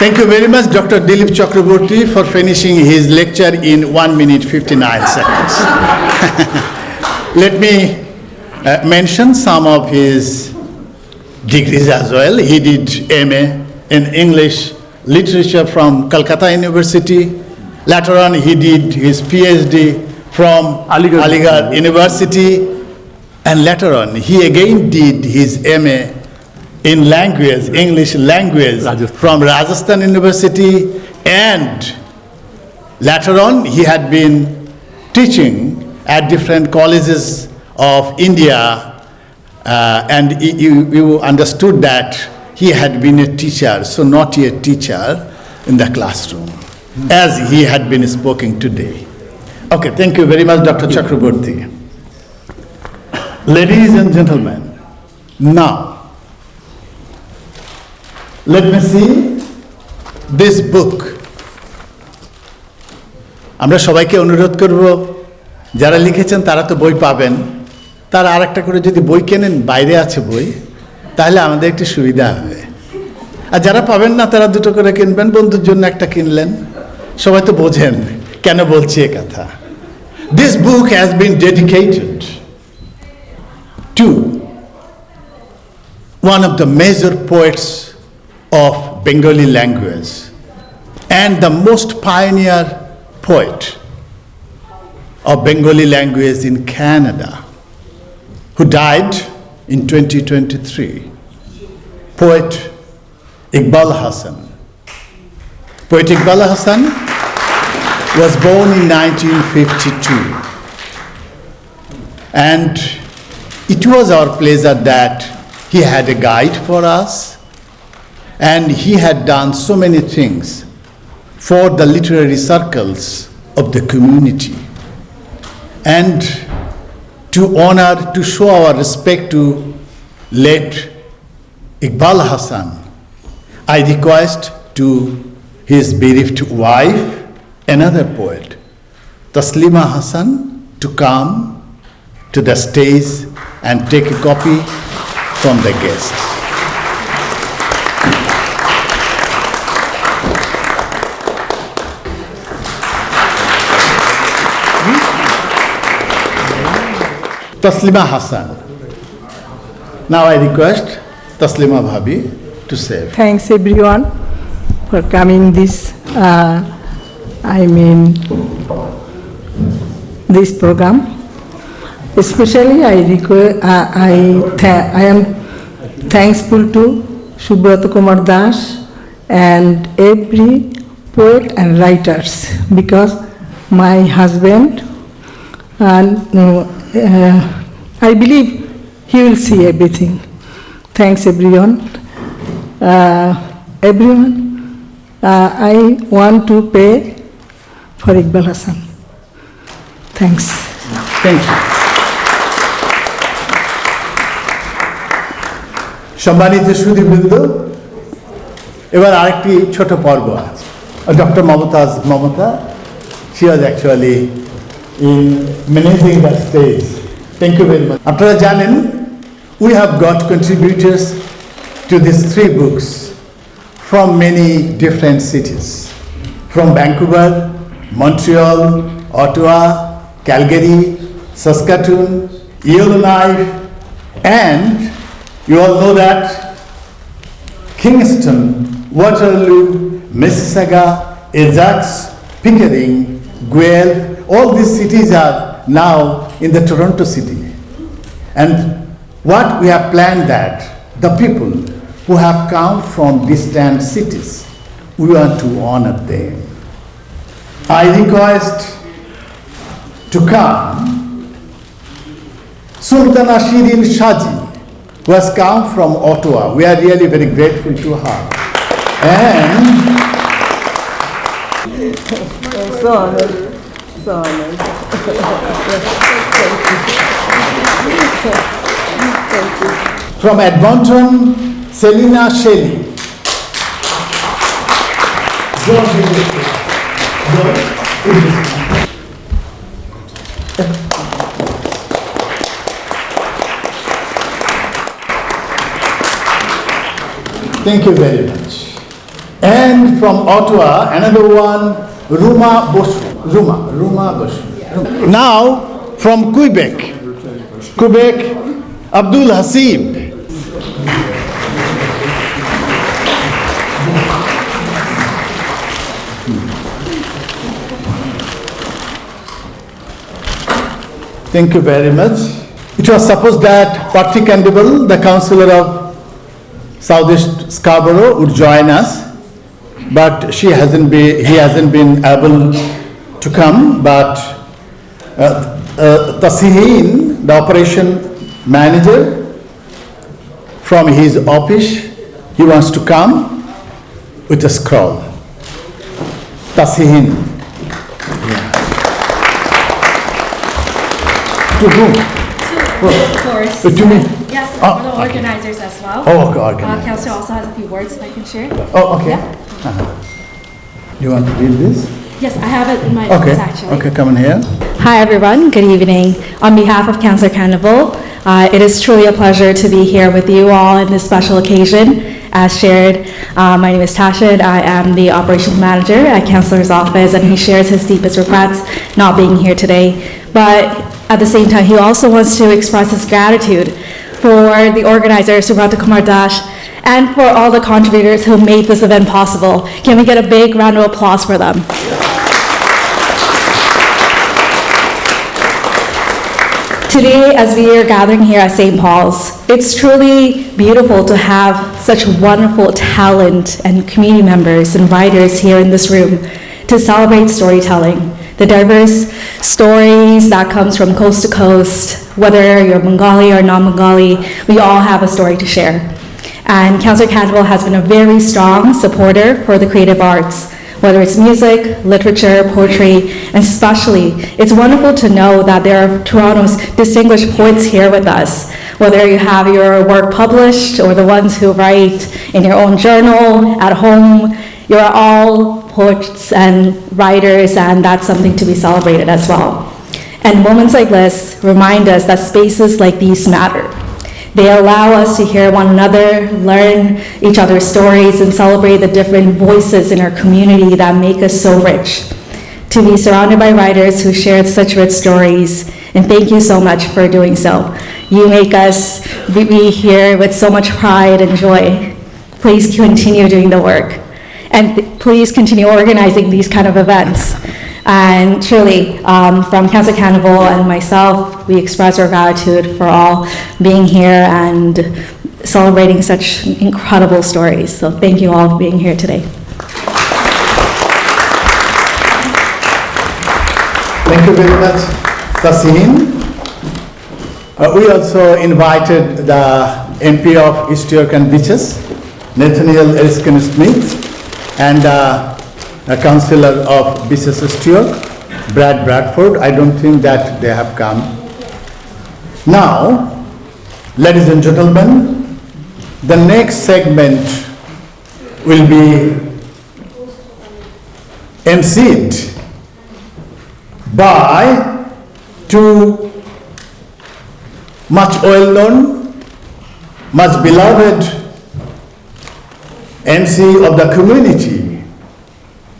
[SPEAKER 1] Thank you very much, Dr. Dilip Chakraborty, for finishing his lecture in 1 minute 59 seconds. Let me mention some of his degrees as well. He did MA in English Literature from Kolkata University. Later on, he did his PhD from Aligarh University. And later on, he again did his MA in language, English language, from Rajasthan University, and later on he had been teaching at different colleges of India, and you understood that he had been a teacher, so not a teacher in the classroom, as he had been speaking today. Okay, thank you very much, Dr. Chakraborty. Ladies and gentlemen, now, let me see this book. আমরা সবাইকে অনুরোধ করব, যারা লিখেছেন তারা তো বই পাবেন, তারা আরেকটা করে যদি বই কেনেন, বাইরে আছে বই, তাহলে আমাদের একটু সুবিধা হবে। আর যারা পাবেন না তারা দুটো করে কিনবেন, বন্ধুর জন্য একটা কিনলেন। সবাই তো বোঝেন কেন বলছি এ কথা। This book has been dedicated to one of the major poets of Bengali language and the most pioneer poet of Bengali language in Canada, who died in 2023, poet Iqbal Hasan. Poet Iqbal Hasan was born in 1952, and it was our pleasure that he had a guide for us, and he had done so many things for the literary circles of the community. And to honor, to show our respect to late Iqbal Hasan, I request to his bereaved wife, another poet, Taslima Hasan, to come to the stage and take a copy from the guests. Taslima Hasan. Now I request Taslima Bhabi to say.
[SPEAKER 9] Thanks everyone for coming this, this program. Especially I am thankful to Subrat Kumar Das and every poet and writers, because my husband, and I believe he will see everything. Thanks everyone. I want to pay for Iqbal Hasan. Thanks.
[SPEAKER 1] Thank you. সম্মানিত সুধীবৃন্দ, এবার আরেকটি ছোট পর্ব আছে। Doctor Mamata, she was actually in managing the stage. Thank you very much. আপনারা জানেন, we have got contributors to these 3 books from many different cities, from Vancouver, Montreal, Ottawa, Calgary, Saskatoon, Yellowknife, and you all know that Kingston, Waterloo, Mississauga, Ajax, Pickering, Guelph, all these cities are now in the Toronto city. And what we have planned that the people who have come from distant cities, we want to honor them. I request to come Sultana Shirin Shaji, who has come from Ottawa. We are really very grateful to her. And
[SPEAKER 6] So honored. So honored. Thank you.
[SPEAKER 1] from Edmonton, Selina Shelley. George Elliott Clarke. Thank you very much. And from Ottawa, another one, Ruma Boshu. Now, from Quebec, Abdul Hasib. Thank you very much. It was supposed that Patrick Candibal, the councillor of Southeast Scarborough, would join us, but he hasn't been able to come. But Tasihin, the operation manager, from his office, he wants to come with a scroll. Tasihin. To whom?
[SPEAKER 10] Of course.
[SPEAKER 1] To me?
[SPEAKER 10] Yes,
[SPEAKER 1] Oh,
[SPEAKER 10] for the organizers as well.
[SPEAKER 1] Oh, okay, organizers.
[SPEAKER 10] Councillor also has a few words that I can share.
[SPEAKER 1] Oh, okay. You want to read this?
[SPEAKER 10] Yes, I have it in my
[SPEAKER 1] Okay.
[SPEAKER 10] notes actually.
[SPEAKER 1] Okay, come in here.
[SPEAKER 10] Hi everyone, good evening. On behalf of Councillor Candibal, it is truly a pleasure to be here with you all in this special occasion as shared, my name is Tasha, and I am the operations manager at Councillor's office, and he shares his deepest regrets not being here today. But at the same time, he also wants to express his gratitude for the organizer, Subrata Kumar Das, and for all the contributors who made this event possible. Can we get a big round of applause for them? Today, as we are gathering here at St. Paul's, it's truly beautiful to have such wonderful talent and community members and writers here in this room to celebrate storytelling. The diverse stories that comes from coast to coast, whether you're Bengali or non-Bengali, we all have a story to share. And Councillor Campbell has been a very strong supporter for the creative arts, whether it's music, literature, poetry, and especially, it's wonderful to know that there are Toronto's distinguished poets here with us, whether you have your work published or the ones who write in your own journal, at home, you're all poets and writers, and that's something to be celebrated as well. And moments like this remind us that spaces like these matter. They allow us to hear one another, learn each other's stories, and celebrate the different voices in our community that make us so rich. To be surrounded by writers who shared such rich stories, and thank you so much for doing so. You make us be here with so much pride and joy. Please continue doing the work, and please continue organizing these kind of events. And truly, from Councillor Campbell and myself, we express our gratitude for all being here and celebrating such incredible stories. So thank you all for being here today.
[SPEAKER 1] Thank you very much, Taseen. We also invited the MP of Ikhtyar Omar Beaches, Nathaniel Erskine Smith, and a councillor of Beaches Stewart, Brad Bradford. I don't think that they have come. Now, ladies and gentlemen, the next segment will be emceed by two much well-known, much beloved MC of the community,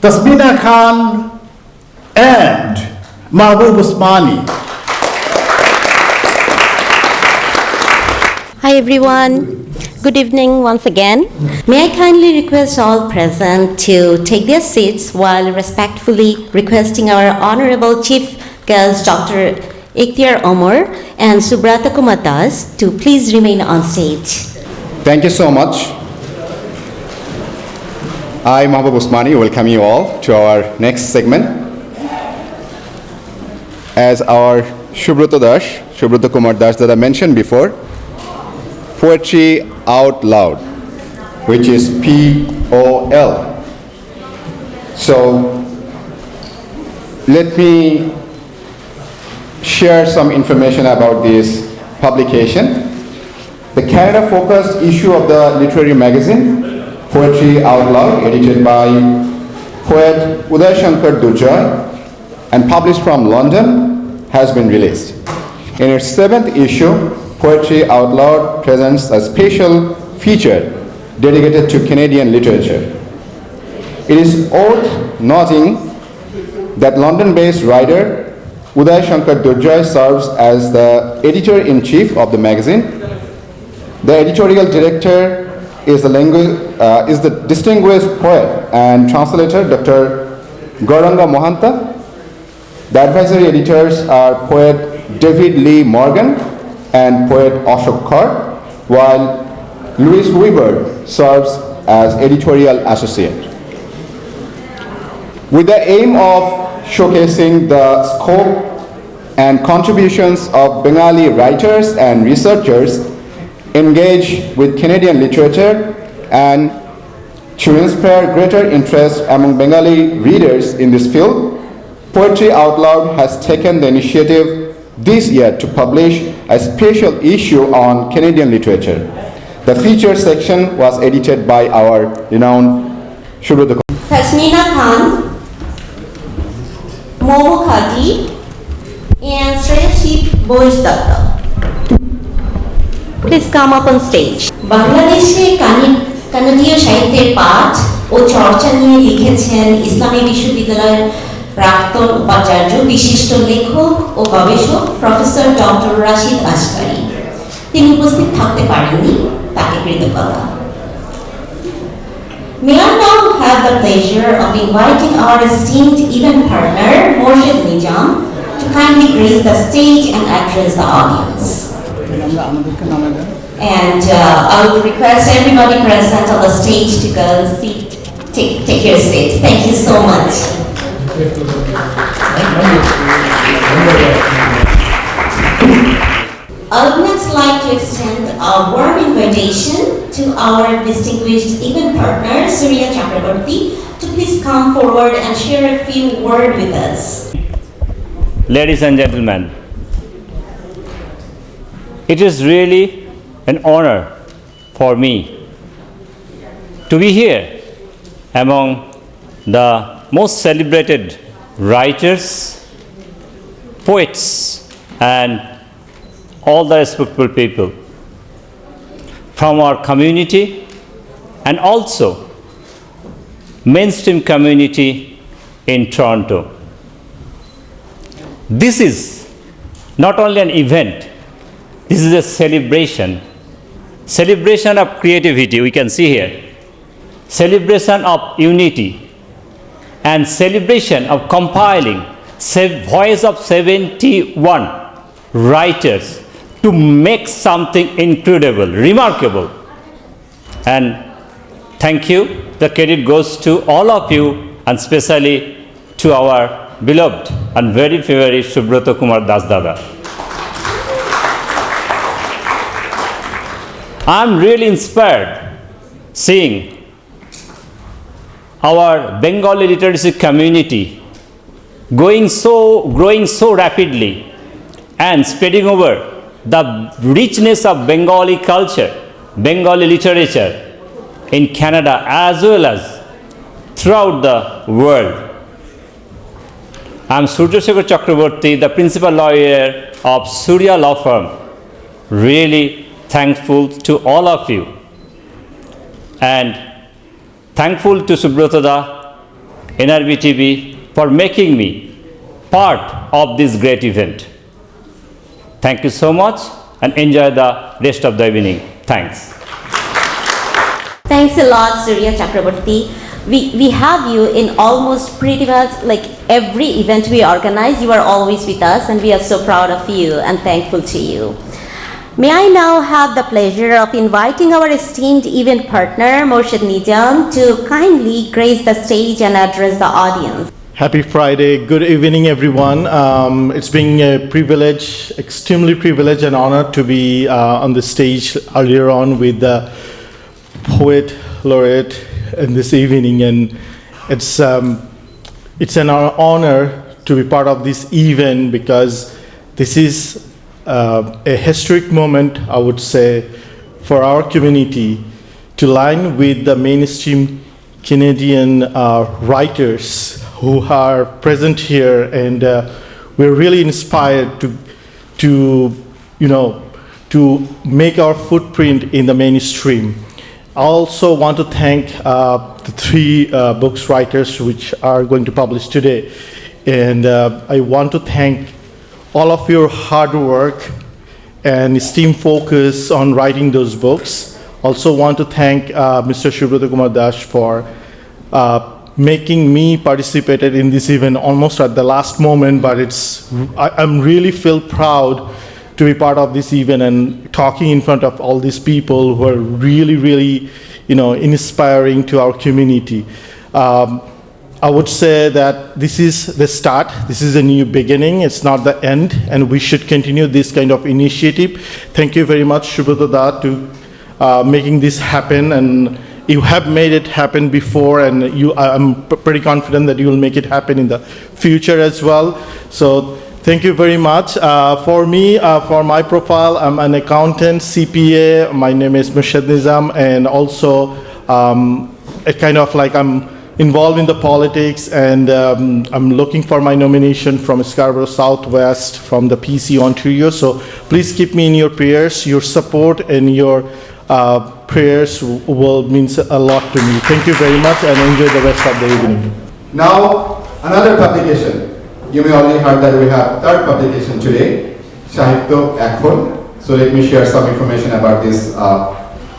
[SPEAKER 1] Tasmina Khan and Mahbub Osmani.
[SPEAKER 11] Hi everyone, good evening once again. May I kindly request all present to take their seats while respectfully requesting our Honorable Chief Guest Dr. Ikhtyar Omar and Subrata Kumar Das to please remain on stage.
[SPEAKER 12] Thank you so much. I, Mahbub Osmani, welcome you all to our next segment. As our Subrata Kumar Das that I mentioned before, Poetry Out Loud, which is POL. So let me share some information about this publication. The Canada-focused issue of the literary magazine, Poetry Out Loud, edited by poet Uday Shankar Durjoy and published from London, has been released. In its 7th issue, Poetry Out Loud presents a special feature dedicated to Canadian literature. It is worth noting that London-based writer Uday Shankar Durjoy serves as the editor-in-chief of the magazine. The editorial director is the distinguished poet and translator Dr. Gauranga Mohanta. The advisory editors are poet David Lee Morgan and poet Ashok Kar, while Louis Weber serves as editorial associate. With the aim of showcasing the scope and contributions of Bengali writers and researchers engaged with Canadian literature and to inspire greater interest among Bengali readers in this field, Poetry Out Loud has taken the initiative this year to publish a special issue on Canadian literature. The feature section was edited by our renowned Subrata
[SPEAKER 11] Tasmina Khan, Momo Khati, and Shreyaship Boys Datta. Please come up on stage. বাংলাদেশে কানাডীয় সাহিত্যের পাঠ ও চর্চা নিয়ে লিখেছেন ইসলামী বিশ্ববিদ্যালয়ের প্রাক্তন উপাচার্য বিশিষ্ট লেখক ও গবেষক প্রফেসর ডক্টর রাশিদ আসকারি। তিনি উপস্থিত থাকতে পারেননি, তাকে কৃতজ্ঞতা। May I now have the pleasure of inviting our esteemed event partner, Moritz Nijam, to kindly grace the stage and address the audience. And I would request everybody present on the stage to go and take your seat. Thank you so much. I would next like to extend a warm invitation to our distinguished event partner, Sahitya Ekhaan, to please come forward and share a few words with us.
[SPEAKER 13] Ladies and gentlemen, it is really an honor for me to be here among the most celebrated writers, poets, and all the respectable people from our community and also mainstream community in Toronto. This is not only an event, this is a celebration of creativity, we can see here, celebration of unity, and celebration of compiling voice of 71 writers to make something incredible, remarkable. And thank you. The credit goes to all of you, and especially to our beloved and very favorite Subrata Kumar Das Dada. I'm really inspired seeing our Bengali literacy community growing so rapidly and spreading over the richness of Bengali culture, Bengali literature in Canada as well as throughout the world. I'm Surya Shekhar Chakraborty, the principal lawyer of Surya Law Firm. Really thankful to all of you and thankful to Subrata NRB TV for making me part of this great event. Thank you so much and enjoy the rest of the evening. Thanks.
[SPEAKER 11] Thanks a lot, Surya Chakraborty. We have you in almost pretty much like every event we organize. You are always with us and we are so proud of you and thankful to you. May I now have the pleasure of inviting our esteemed event partner, Moritz Nijam, to kindly grace the stage and address the audience.
[SPEAKER 14] Happy Friday. Good evening, everyone. It's been a privilege, extremely privilege and honor to be on the stage earlier on with the poet laureate in this evening. And it's an honor to be part of this event because this is a historic moment, I would say, for our community to line with the mainstream Canadian writers who are present here, and we're really inspired to make our footprint in the mainstream. I also want to thank the three books writers which are going to publish today, and I want to thank all of your hard work and esteemed focus on writing those books. Also want to thank Mr. Subrata Kumar Das for making me participated in this event almost at the last moment, but I'm really feel proud to be part of this event and talking in front of all these people who are really inspiring to our community. I would say that this is the start, this is a new beginning, it's not the end, and we should continue this kind of initiative. Thank you very much, Subrata Da, to making this happen, and you have made it happen before, and I'm pretty confident that you will make it happen in the future as well. So thank you very much. For me, for my profile, I'm an accountant, CPA, my name is Moritz Nijam, and also a kind of like I'm involved in the politics, and I'm looking for my nomination from Scarborough Southwest from the PC Ontario. So please keep me in your prayers, your support, and your prayers will means a lot to me. Thank you very much and enjoy the rest of the evening.
[SPEAKER 15] Now, another publication. You may already heard that we have third publication today, Sahitya Ekhaan. So let me share some information about this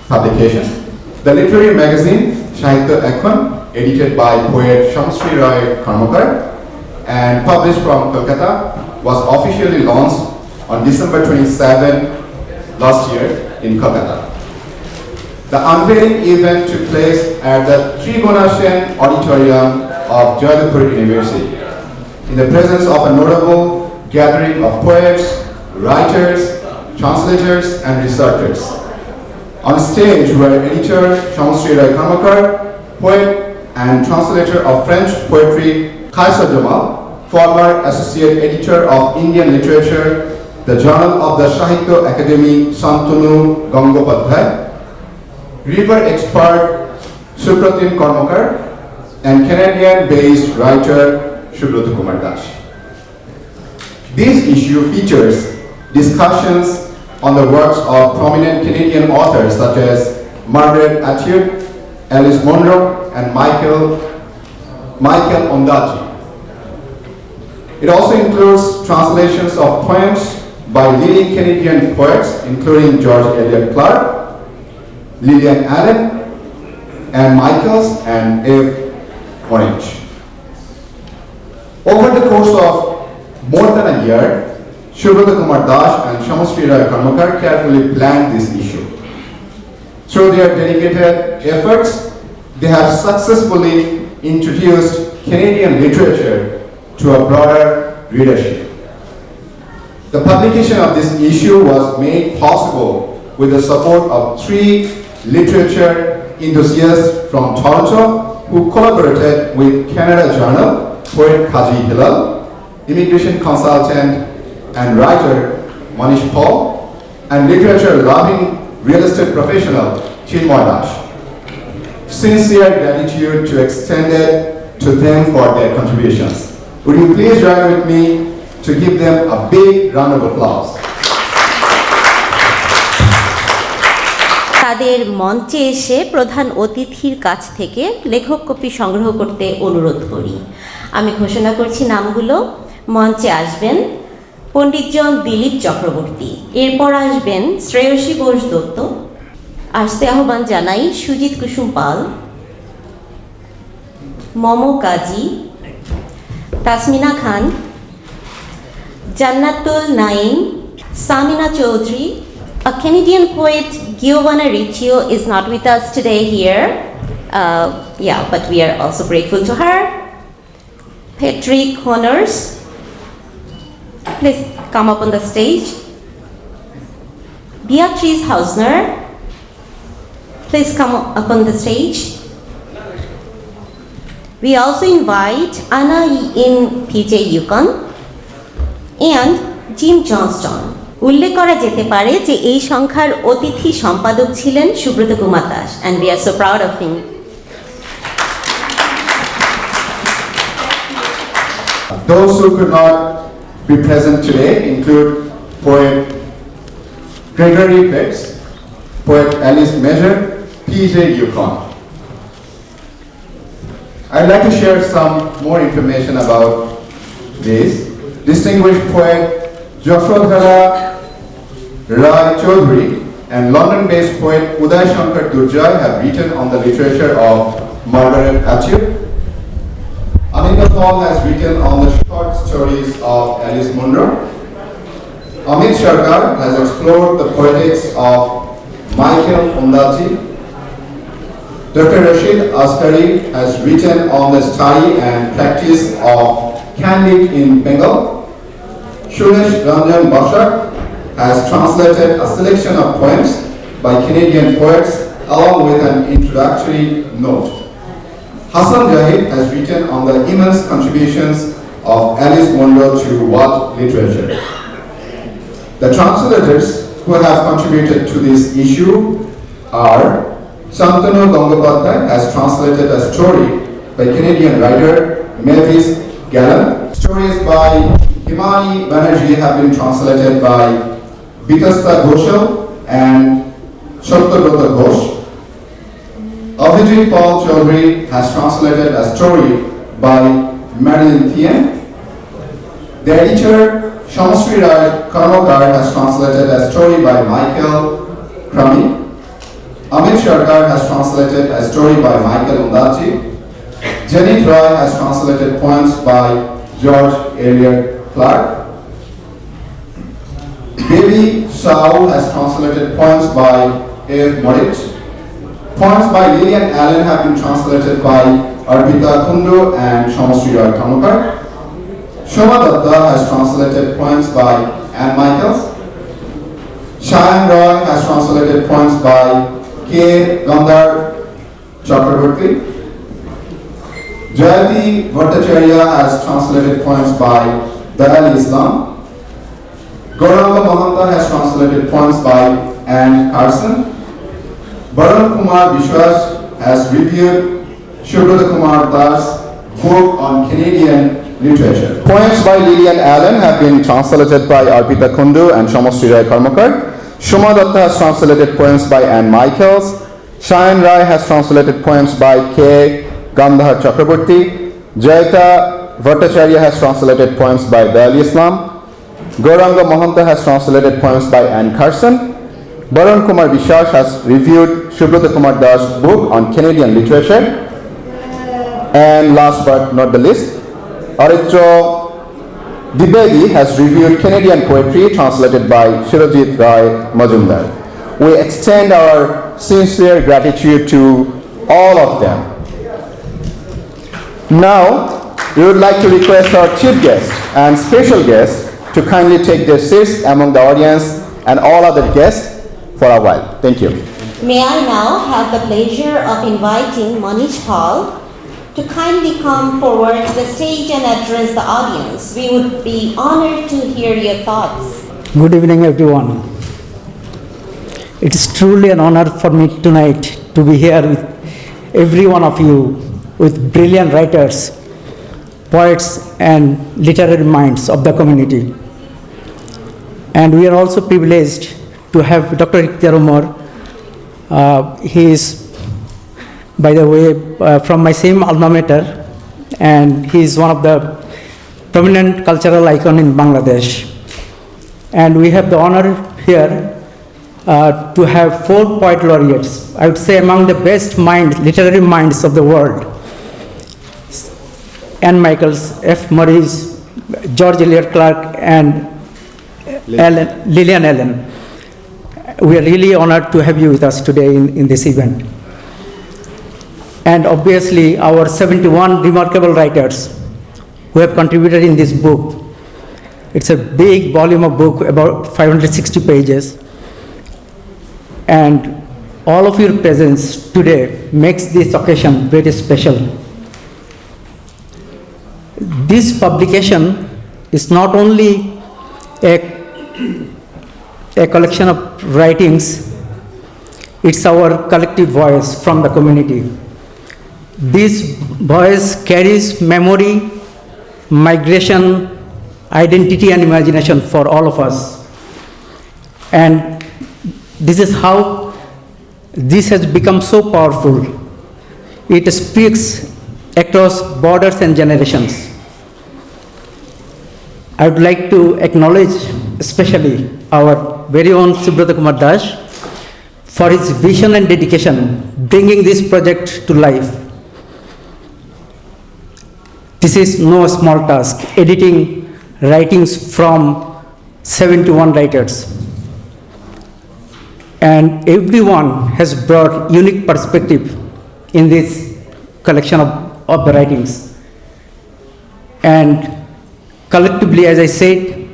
[SPEAKER 15] publication. The literary magazine, Sahitya Ekhaan, edited by poet Shamsri Roy Karmakar and published from Kolkata, was officially launched on December 27 last year in Kolkata. The unveiling event took place at the Trigunashen Auditorium of Jodhpur University in the presence of a notable gathering of poets, writers, translators and researchers. On stage were editor Shamsri Roy Karmakar, poet and translator of French poetry Khaisa Jamal, former associate editor of Indian literature, the Journal of the Sahitya Akademi Shantanu Gangopadhyay, river expert Supratim Karmakar, and Canadian-based writer Shubhrata Kumar Das. This issue features discussions on the works of prominent Canadian authors such as Margaret Atwood, Alice Munro, and Michael Ondaatje. It also includes translations of poems by leading Canadian poets including George Elliott Clarke, Lillian Allen, Anne Michaels, and Moritz. Over the course of more than a year, Shubhrata Kumar Das and Shamsri Roy Karmakar carefully planned this issue. Through their dedicated efforts, they have successfully introduced Canadian literature to a broader readership. The publication of this issue was made possible with the support of 3 literature enthusiasts from Toronto who collaborated with Canada Journal, poet Kaji Hilal, immigration consultant and writer Manish Paul, and literature-loving real estate professional Chinmoy Das. Sincere gratitude to extended to them for their contributions. Would you please join with me to give them a big round of applause?
[SPEAKER 11] তাদের মঞ্চে এসে প্রধান অতিথির কাছ থেকে লেখক copy সংগ্রহ করতে অনুরোধ করি। আমি ঘোষণা করছি নামগুলো। মঞ্চে আসবেন পণ্ডিতজন দিলীপ চক্রবর্তী, এরপর আসবেন শ্রেয়সী ঘোষ দত্ত, আসতে আহ্বান জানাই সুজিত কুসুম পাল, মমো কাজী, তাসমিনা খান, জান্নাতুল Naim, Samina Chowdhury. A Canadian poet, Giovanna Riccio, is not with us today here. But we are also grateful to her. Patrick Connors, please come up on the stage. Beatrice Hausner, please come up on the stage. We also invite Anna in PJ Yukon and Jim Johnston. উল্লেখ করা যেতে পারে যে এই সংখ্যার অতিথি সম্পাদক ছিলেন Subrata Kumar Das, and we are so proud of him.
[SPEAKER 15] Those who could not be present today include poet Gregory Betts, poet Alice Measure, PJ Yukon. I'd like to share some more information about this. Distinguished poet Yashodhara Rai Chaudhary and London-based poet Uday Shankar Durjai have written on the literature of Margaret Atwood. Aminda Paul has written on the short stories of Alice Munro. Amit Sharkar has explored the poetics of Michael Ondaatje. Dr. Rashid Askari has written on the study and practice of Candid in Bengal. Suresh Ranjan Bashak has translated a selection of poems by Canadian poets along with an introductory note. Hassan Jahid has written on the immense contributions of Alice Munro to world literature. The translators who have contributed to this issue are Shantanu Gangopadhyay has translated a story by Canadian writer Mavis Gallen. Stories by Himani Banerjee have been translated by Vitasta Ghoshal and Satyabrata Ghosh. Avijit Paul Chaudhary has translated a story by Marilyn Thien. The editor, Shamasri Rai Karmakar, has translated a story by Michael Crummy. Amit Sharkar has translated a story by Michael Undachi. Jenny Roy has translated poems by George Elliott Clarke. Baby Shao has translated poems by F. Moritz. Poems by Lillian Allen have been translated by Arpita Kundu and Shamasri Roy Karmakar. Shoma Datta has translated poems by Anne Michaels. Shayan Roy has translated poems by K. Gandhar Chakraborty. Jayati Bhattacharya has translated poems by Shahidul Islam. Gauranga Mahanta has translated poems by Anne Carson. Varun Kumar Vishwas has reviewed Shubrata Kumar Das' book on Canadian literature. Poems by Lillian Allen have been translated by Arpita Kundu and Shamasri Rai Karmakar. Shoma Datta has translated poems by Anne Michaels. Shayan Rai has translated poems by K. Gandhar Chakraborty. Jayata Bhattacharya has translated poems by Shahidul Islam. Gauranga Mahanta has translated poems by Anne Carson. Varun Kumar Vishwas has reviewed Shubrata Kumar Das' book on Canadian literature. And last but not the least, Aritra Dibedi has reviewed Canadian poetry translated by Shirajit Rai Majumdar. We extend our sincere gratitude to all of them. Now, we would like to request our chief guest and special guest to kindly take their seats among the audience and all other guests for a while. Thank you.
[SPEAKER 11] May I now have the pleasure of inviting Manish Paul to kindly come forward to the stage and address the audience. We would be honored to hear your thoughts.
[SPEAKER 16] Good evening, everyone. It is truly an honor for me tonight to be here with every one of you, with brilliant writers, poets, and literary minds of the community. And we are also privileged to have Dr. Ikhtyar Omar. He is, by the way, from my same alma mater, and he is one of the prominent cultural icon in Bangladesh. And we have the honor here to have 4 poet laureates, I would say among the best literary minds of the world. Anne Michaels, F. Moritz, George Elliott Clarke, and Lillian Allen. We are really honored to have you with us today in this event. And obviously our 71 remarkable writers who have contributed in this book. It's a big volume of book, about 560 pages. And all of your presence today makes this occasion very special. This publication is not only a collection of writings, it's our collective voice from the community. This voice carries memory, migration, identity, and imagination for all of us. And this is how this has become so powerful. It speaks across borders and generations. I would like to acknowledge especially our very own Subrata Kumar Das for his vision and dedication bringing this project to life. This is no small task, editing writings from 71 writers. And everyone has brought unique perspective in this collection of the writings. And collectively, as I said,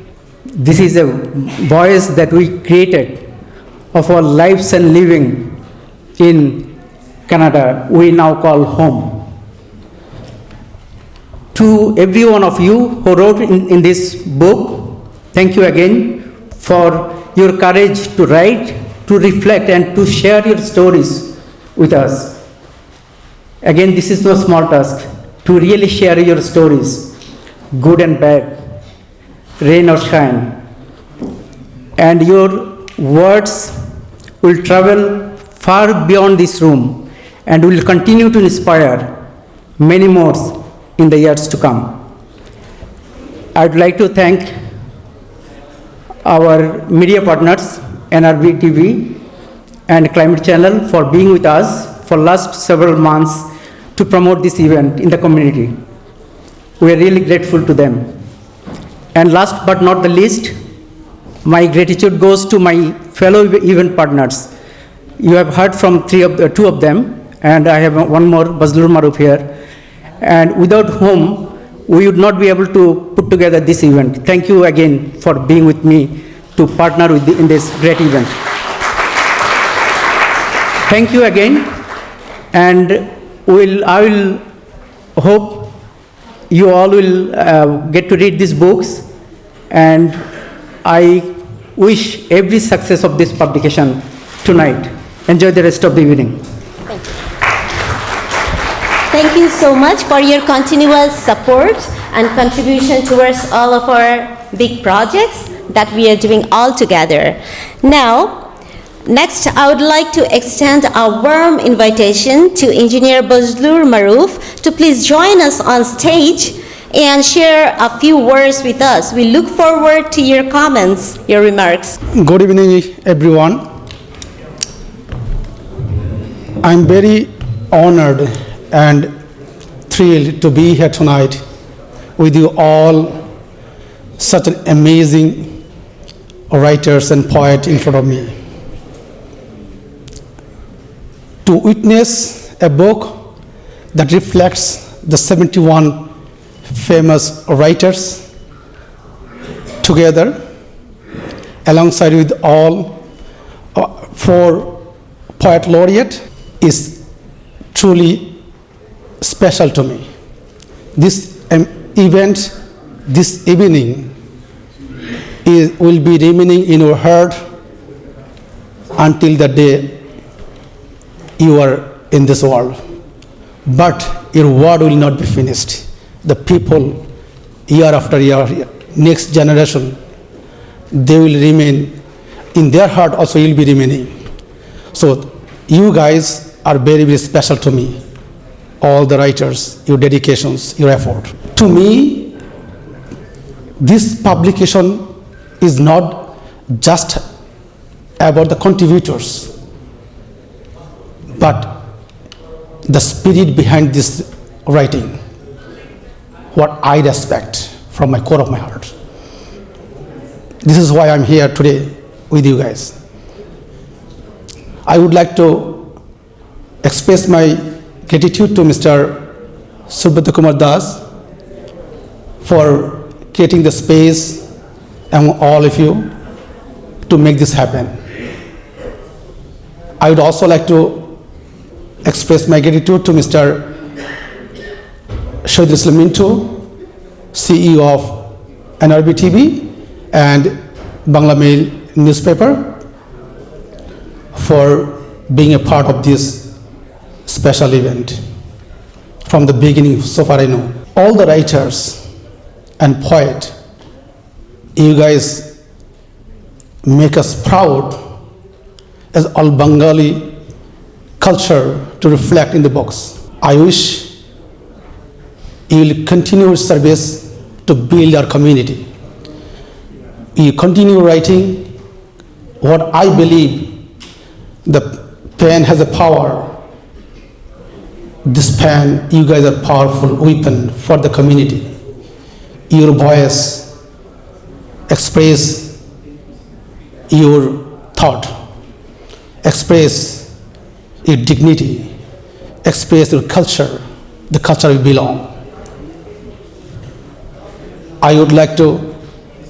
[SPEAKER 16] this is a voice that we created of our lives and living in Canada, we now call home. To every one of you who wrote in this book, thank you again for your courage to write, to reflect, and to share your stories with us. Again, this is no small task, to really share your stories, good and bad, rain or shine. And your words will travel far beyond this room and will continue to inspire many more in the years to come. I'd like to thank our media partners, NRB TV and Climate Channel, for being with us for last several months to promote this event in the community. We are really grateful to them. And last but not the least, my gratitude goes to my fellow event partners. You have heard from two of them, and I have one more, Bazlur Maruf here, and without whom we would not be able to put together this event. Thank you again for being with me to partner with in this great event. Thank you again, and I will hope you all will get to read these books, and I wish every success of this publication tonight. Enjoy the rest of the evening.
[SPEAKER 11] Thank you. Thank you so much for your continuous support and contribution towards all of our big projects that we are doing all together. Now, next, I would like to extend a warm invitation to Engineer Bazlur Maruf to please join us on stage and share a few words with us. We look forward to your comments, your remarks.
[SPEAKER 17] Good evening, everyone. I'm very honored and thrilled to be here tonight with you all, such an amazing writers and poet in front of me. To witness a book that reflects the 71 famous writers together alongside with all 4 poet laureate is truly special to me. This event this evening will be remaining in your heart until the day you are in this world. But your word will not be finished. The people, year after year, next generation, they will remain, in their heart also will be remaining. So you guys are very, very special to me. All the writers, your dedications, your effort. To me, this publication is not just about the contributors, but the spirit behind this writing, what I respect from my core of my heart. This is why I'm here today with you guys. I would like to express my gratitude to Mr. Subrata Kumar Das for creating the space among all of you to make this happen. I would also like to express my gratitude to Mr. Shahidul Islam Mintu, CEO of NRB TV and BanglaMail newspaper, for being a part of this special event from the beginning, so far I know. All the writers and poets, you guys make us proud as all Bengali culture to reflect in the books. I wish you will continue your service to build our community. You continue writing what I believe the pen has a power. This pen, you guys are powerful weapon for the community. Your voice express your thought, express your dignity, express your culture, the culture you belong. I would like to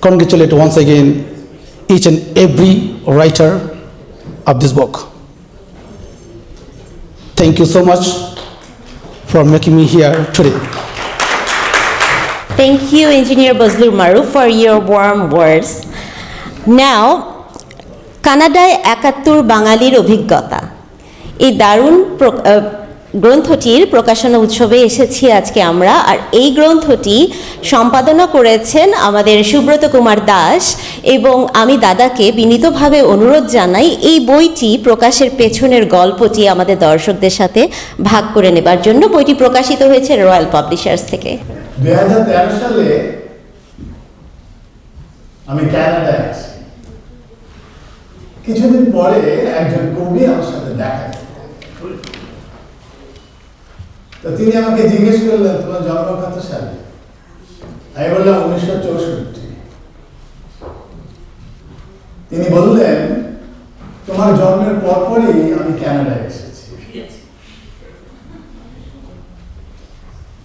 [SPEAKER 17] congratulate once again each and every writer of this book. Thank you so much for making me here today.
[SPEAKER 11] Thank you, Engineer Bazlur Maruf, for your warm words. Now, Canadai Ekattor Bangalir Oviggota, এই দারুণ গ্রন্থটির প্রকাশনা উৎসবে এসেছি আজকে আমরা। আর এই গ্রন্থটি সম্পাদনা করেছেন আমাদের সুব্রত কুমার দাস, এবং আমি দাদাকে বিনীতভাবে অনুরোধ জানাই এই বইটি প্রকাশের পেছনের গল্পটি আমাদের দর্শকদের সাথে ভাগ করে নেবার জন্য। বইটি প্রকাশিত হয়েছে রয়্যাল পাবলিশার্স থেকে।
[SPEAKER 1] 2013 সালে আমি কানাডায় আসি। কিছুদিন পরে একজন কবি আমার সাথে দেখা করলেন। তো তিনি আমাকে জিজ্ঞেস করলেন, তোমার জন্ম কত সালে? আমি বললাম 1964। তিনি বললেন, তোমার জন্মের পরপরই আমি কানাডায় এসেছি।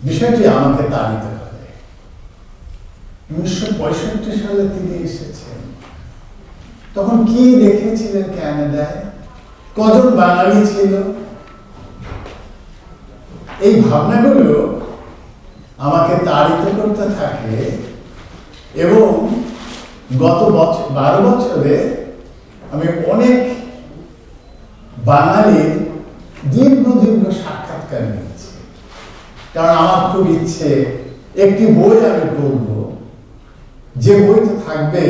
[SPEAKER 1] বিষয়টি আমাকে তাড়িত করে। 1965 সালে তিনি এসেছেন। তখন কি দেখেছিলেন কানাডায়? কজন বাঙালি ছিল? এই ভাবনাগুলো আমাকে তাড়িত করতে থাকে এবং গত 12 বছরে আমি অনেক বাঙালির দীর্ঘ সাক্ষাৎকার নিয়েছি। কারণ আমার খুব ইচ্ছে একটি বই আমি করব, যে বইতে থাকবে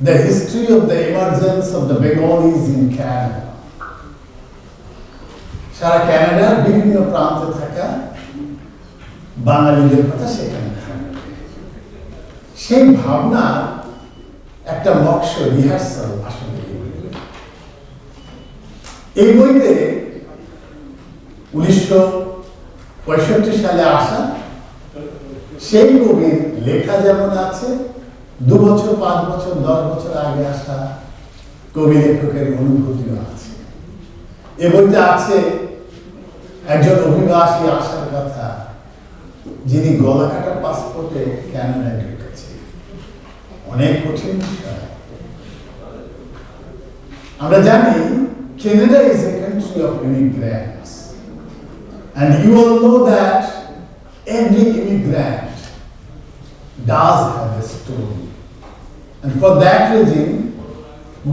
[SPEAKER 1] the history of the emergence of the Bengalis in Canada. সারা কানাডার বিভিন্ন প্রান্তে থাকা বাঙালিদের কথা সেখানে থাকবে। সেই ভাবনা একটা নকশ রিহার্সাল আসলে এই বইতে 1965 সালে আসা সেই কবির লেখা যেমন আছে, 2 বছর 5 বছর 10 বছর আগে আসা কবি লেখকের অনুভূতিও আছে। এ বইতে আছে একজন অভিবাসী আসার কথা, যিনি গলা কাটা পাসপোর্টে কানাডায় ঢুকেছে। অনেক কঠিন বিষয়। আমরা জানি Canada is a country of immigrants, and you all know that every immigrant does have a story, and for that reason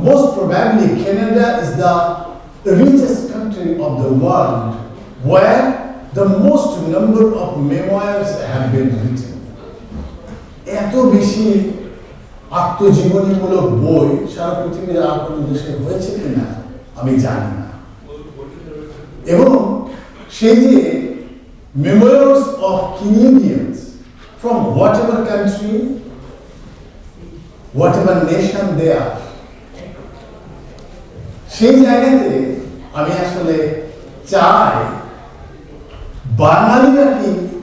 [SPEAKER 1] most probably Canada is the richest country of the world where the most number of memoirs have been written. এত বেশি আত্মজীবনীমূলক বই সারা পৃথিবীর আর কোনো দেশে হয়েছে কিনা আমি জানি না। এবং সেই যে memoirs of Canadians from whatever country, whatever nation they are, সেই জায়গাতে আমি আসলে চাই বাঙালিরা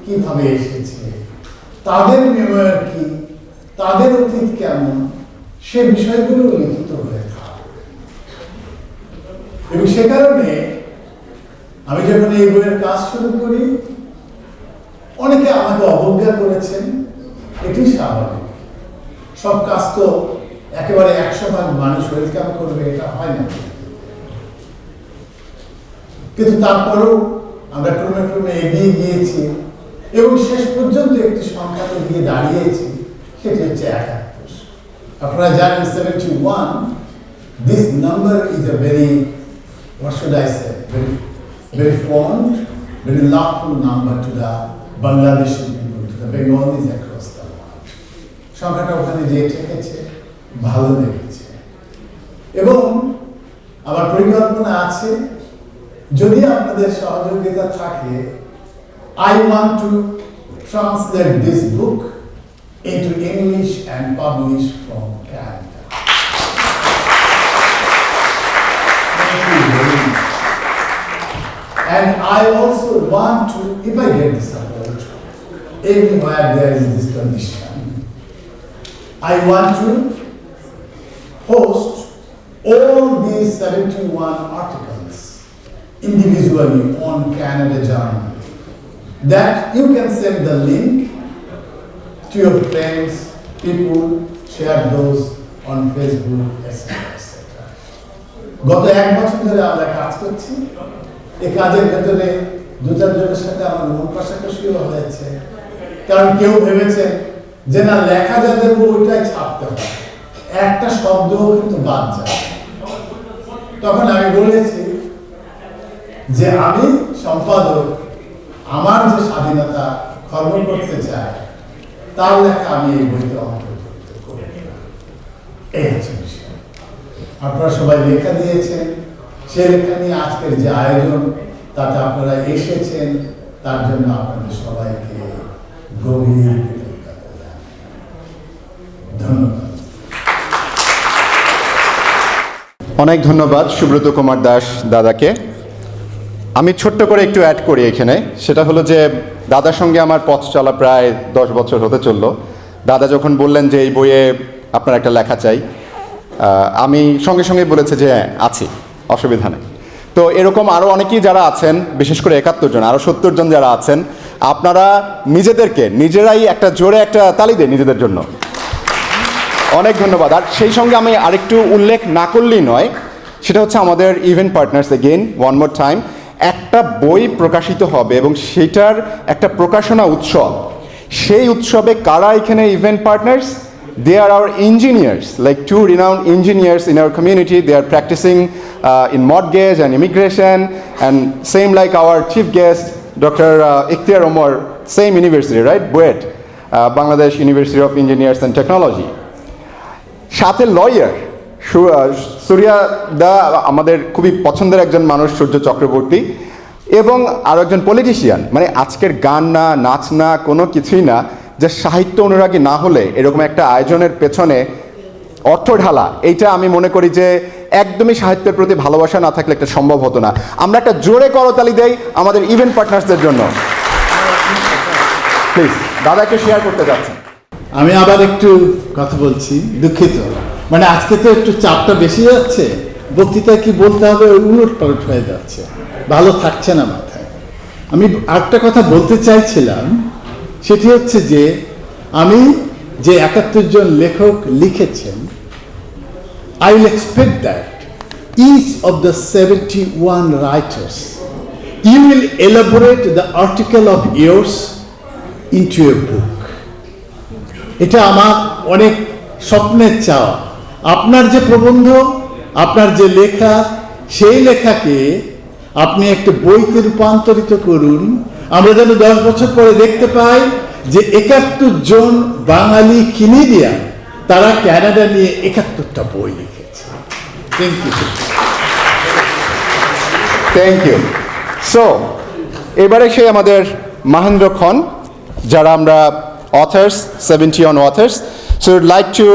[SPEAKER 1] কিভাবে এসেছে, তাদের মেমোয়ার কি, তাদের অতীত কেমন, সে বিষয়গুলো লিখিত হয়ে থাকে। এবং সে কারণে আমি যখন এই বইয়ের কাজ শুরু করি, অনেকে আমাকে অবজ্ঞা করেছেন। এটি স্বাভাবিক। সব কাজ তো একেবারে 100% মানুষ ওয়েলকাম করবে এটা হয় না, কিন্তু তারপরেও আমরা ক্রমে এগিয়ে গিয়েছি এবং শেষ পর্যন্ত একটি সংখ্যাতে গিয়ে দাঁড়িয়েছি, সেটি হচ্ছে 71। আপনারা জানেন 71, this number is a very, what should I say, very fond, very loveful number to the Bangladeshi people, to the Bengalis across the world. সংখ্যাটা ওখানে যে ঠেকেছে ভালো লেগেছে এবং আমার পরিকল্পনা আছে, যদি আপনাদের সহযোগিতা থাকে, I want to translate this book into English and publish from Canada. And I also want to, if I get the support, everywhere there is this condition, I want to host all these 71 articles individually on Canada Journal, that you can send the link to your friends, people, share those on Facebook, etc. গত 1 বছর ধরে আমরা কাজ করছি। এই কাজের ভেতরে 2-4 জনের সাথে আমার মন কষাকষিও হয়েছে, কারণ কেউ ভেবেছেন যে না লেখা যা দেবো ওইটাই ছাপতে হবে, একটা শব্দও কিন্তু বাদ যায়। তখন আমি বলেছি যে আমি সম্পাদক আমার যে স্বাধীনতা খর্ব করতে চাই তার লেখা আমি এই বইতে অন্তর্ভুক্ত করি। এই হচ্ছে বিষয়। আপনারা সবাই লেখা দিয়েছেন, সে লেখা নিয়ে আজকের যে আয়োজন তাতে আপনারা এসেছেন, তার জন্য আপনাদের সবাইকে গভীর কৃতজ্ঞতা জানাই। ধন্যবাদ।
[SPEAKER 12] অনেক ধন্যবাদ সুব্রত কুমার দাস দাদাকে। আমি ছোট্ট করে একটু অ্যাড করি এখানে, সেটা হলো যে দাদার সঙ্গে আমার পথ চলা প্রায় 10 বছর হতে চললো। দাদা যখন বললেন যে এই বইয়ে আপনার একটা লেখা চাই, আমি সঙ্গে সঙ্গে বলেছি যে হ্যাঁ আছি, অসুবিধা নেই। তো এরকম আরও অনেকেই যারা আছেন, বিশেষ করে 71 জন, আরও 70 জন যারা আছেন, আপনারা নিজেরাই একটা জোরে একটা তালি দেন নিজেদের জন্য। অনেক ধন্যবাদ। আর সেই সঙ্গে আমি আরেকটু উল্লেখ না করলেই নয়, সেটা হচ্ছে আমাদের event partners. Again one more time, একটা বই প্রকাশিত হবে এবং সেটার একটা প্রকাশনা উৎসব। সেই উৎসবে কারা এখানে event partners? They are our engineers, like 2 renowned engineers in our community. They are practicing in mortgage and immigration, and same like our chief guest, Dr. Ikhtyar Omar, same university, right? BUET, Bangladesh University of Engineers and Technology. সাথে lawyer Surya দা, আমাদের খুবই পছন্দের একজন মানুষ, সূর্য চক্রবর্তী, এবং আরও একজন politician. মানে আজকের গান না, নাচ না, কোনো কিছুই না, যে সাহিত্য অনুরাগী না হলে এরকম একটা আয়োজনের পেছনে অর্থ ঢালা, এইটা আমি মনে করি যে একদমই সাহিত্যের প্রতি ভালোবাসা না থাকলে একটা সম্ভব হতো না। আমরা একটা জোরে করতালি দেই আমাদের ইভেন্ট পার্টনার্সদের জন্য। প্লিজ, দাদাকে শেয়ার করতে যাচ্ছেন।
[SPEAKER 1] আমি আবার একটু কথা বলছি, দুঃখিত। মানে আজকে তো একটু চাপটা বেশি যাচ্ছে, বক্তৃতা কি বলতে হবে উলট পালট হয়ে যাচ্ছে, ভালো থাকছে না মাথায়। আমি আরেকটা কথা বলতে চাইছিলাম, সেটি হচ্ছে যে আমি যে 71 জন লেখক লিখেছেন, I will expect that each of the 71 writers, you will elaborate the article of yours into a book. এটা আমার অনেক স্বপ্নের চাওয়া। আপনার যে প্রবন্ধ, আপনার যে লেখা, সেই লেখাকে আপনি একটা বইতে রূপান্তরিত করুন। আমরা যেন 10 বছর পরে দেখতে পাই যে 71 জন বাঙালি কিনেডিয়ান, তারা কানাডা নিয়ে 71টা বই লিখেছে। Thank you.
[SPEAKER 12] Thank you. So এবারে সেই আমাদের মহেন্দ্র খন, যারা আমরা authors, 71 authors. So I'd like to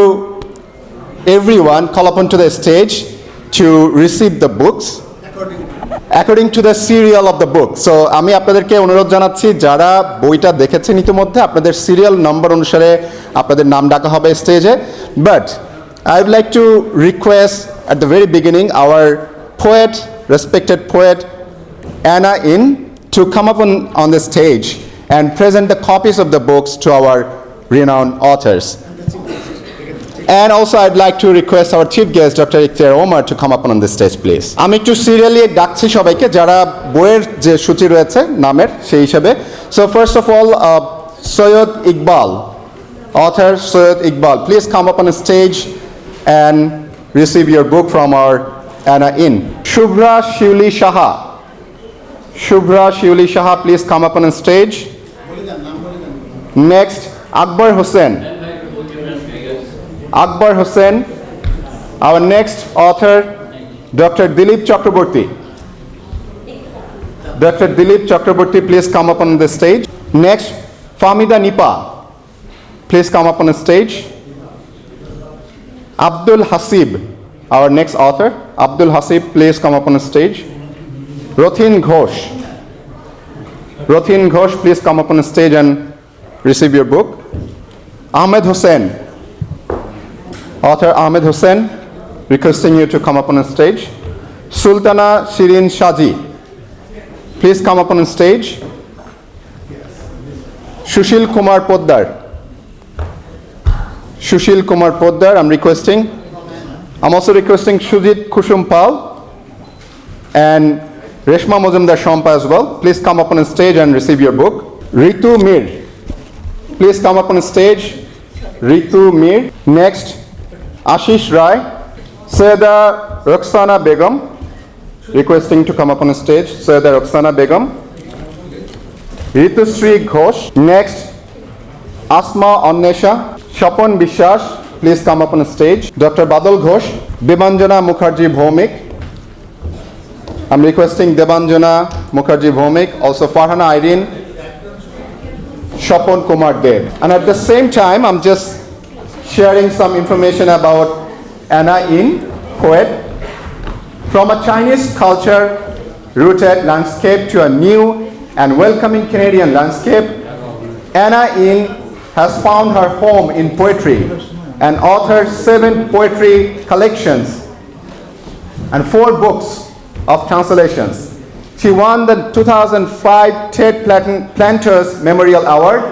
[SPEAKER 12] everyone call upon to the stage to receive the books according to the serial of the book. So আমি আপনাদেরকে অনুরোধ জানাচ্ছি, যারা বইটা দেখেছেন ইতিমধ্যে, আপনাদের সিরিয়াল নম্বর অনুসারে আপনাদের নাম ডাকা হবে স্টেজে। But I would like to request at the very beginning our poet, respected poet Anna In, to come up on the stage and present the copies of the books to our renowned authors. And also I'd like to request our chief guest, Dr. Ikhtyar Omar, to come up on the stage, please. আমি একটু serially ডাকছি সবাইকে, যারা বইয়ের যে সূচি রয়েছে নামের সেই হিসাবে। So first of all, Soyod Iqbal, author Soyod Iqbal, please come up on the stage and receive your book from our Anna In. Shubhra Shiuli Shaha. Shubhra Shiuli Shaha, please come up on the stage. Next, Akbar Hussain. Akbar Hussain. Our next author, Dr. Dilip Chakraborty. Dr. Dilip Chakraborty, please come up on the stage. Next, Famida Nipa. Please come up on the stage. Abdul Hasib, our next author. Abdul Hasib, please come up on the stage. Rothin Ghosh. Rothin Ghosh, please come up on the stage and receive your book. Ahmed Hussain. Author Ahmed Hussain, requesting you to come up on the stage. Sultana Shirin Shaji, please come up on the stage. Shushil Kumar Poddar. Shushil Kumar Poddar, I'm also requesting Shujit Kushum Pal and Reshma Mozumdar Shampa as well. Please come up on the stage and receive your book. Ritu Mir, please come up on the stage. Ritu Mir. Next, Ashish Rai, Sayeda Roxana Begum, requesting to come up on stage, Sayyida Roxana Begum. Ritushree Ghosh. Next, Asma Annesha. Shapon Bishas, please come up on stage. Dr. Badal Ghosh. Debanjana Mukherjee Bhaumik. I'm requesting Debanjana Mukherjee Bhaumik. Also Farhana Irene. Shapon Kumar Dev. And at the same time, I'm just sharing some information about Anna In, poet. From a Chinese culture-rooted landscape to a new and welcoming Canadian landscape, Anna In has found her home in poetry and authored 7 poetry collections and 4 books of translations. She won the 2005 Ted Planters Memorial Award,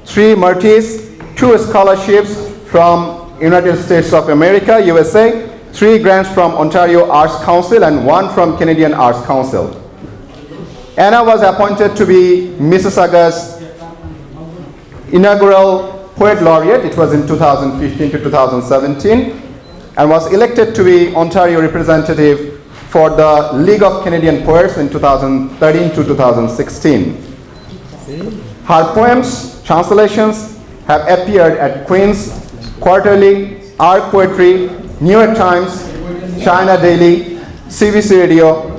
[SPEAKER 12] 3 Murtis, 2 scholarships from United States of America, USA, 3 grants from Ontario Arts Council and 1 from Canadian Arts Council. Anna was appointed to be Mississauga's inaugural Poet Laureate. It was in 2015 to 2017 and was elected to be Ontario representative for the League of Canadian Poets in 2013 to 2016. Her poems, translations have appeared at Queen's Quarterly, Art Poetry, New York Times, China Daily, CBC Radio,